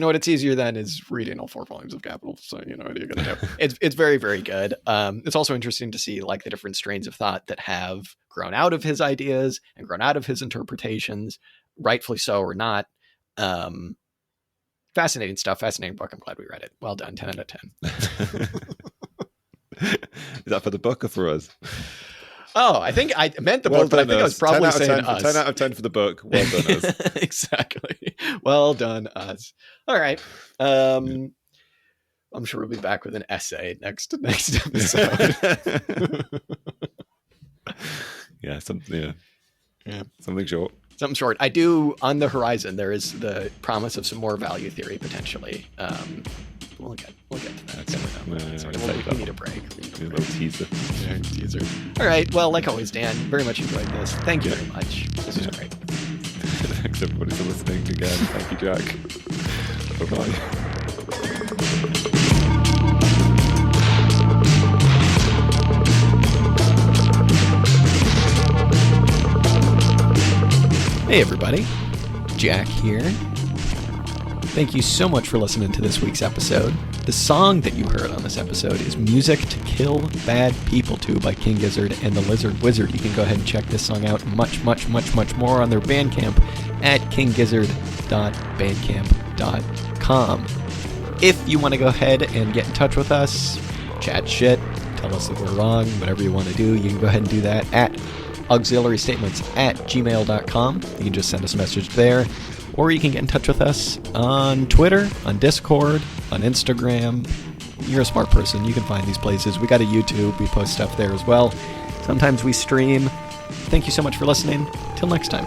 Speaker 1: what it's easier than is reading all 4 volumes of Capital. So, what are you going to do? It's very, very good. It's also interesting to see like the different strains of thought that have grown out of his ideas and grown out of his interpretations, rightfully so or not. Fascinating stuff. Fascinating book. I'm glad we read it. Well done. 10 out of 10.
Speaker 2: Is that for the book or for us?
Speaker 1: Oh, I think I meant the book, but I think I was probably saying us.
Speaker 2: 10 out of 10 for the book. Well done, us.
Speaker 1: Exactly. Well done, us. All right. I'm sure we'll be back with an essay next episode.
Speaker 2: Yeah, something short.
Speaker 1: Something short. I do, on the horizon, there is the promise of some more value theory, potentially. We'll get to that. We need a break.
Speaker 2: A little teaser.
Speaker 1: Yeah, teaser. All right. Well, like always, Dan, very much enjoyed this. Thank you very much. This was great.
Speaker 2: Thanks, everybody, for listening again. Thank you, Jack. Bye-bye.
Speaker 1: Hey, everybody. Jack here. Thank you so much for listening to this week's episode. The song that you heard on this episode is Music to Kill Bad People To by King Gizzard and the Lizard Wizard. You can go ahead and check this song out much more on their Bandcamp at kinggizzard.bandcamp.com. If you want to go ahead and get in touch with us, chat shit, tell us that we're wrong, whatever you want to do, you can go ahead and do that at auxiliarystatements@gmail.com. You can just send us a message there. Or you can get in touch with us on Twitter, on Discord, on Instagram. You're a smart person. You can find these places. We got a YouTube. We post stuff there as well. Sometimes we stream. Thank you so much for listening. Till next time.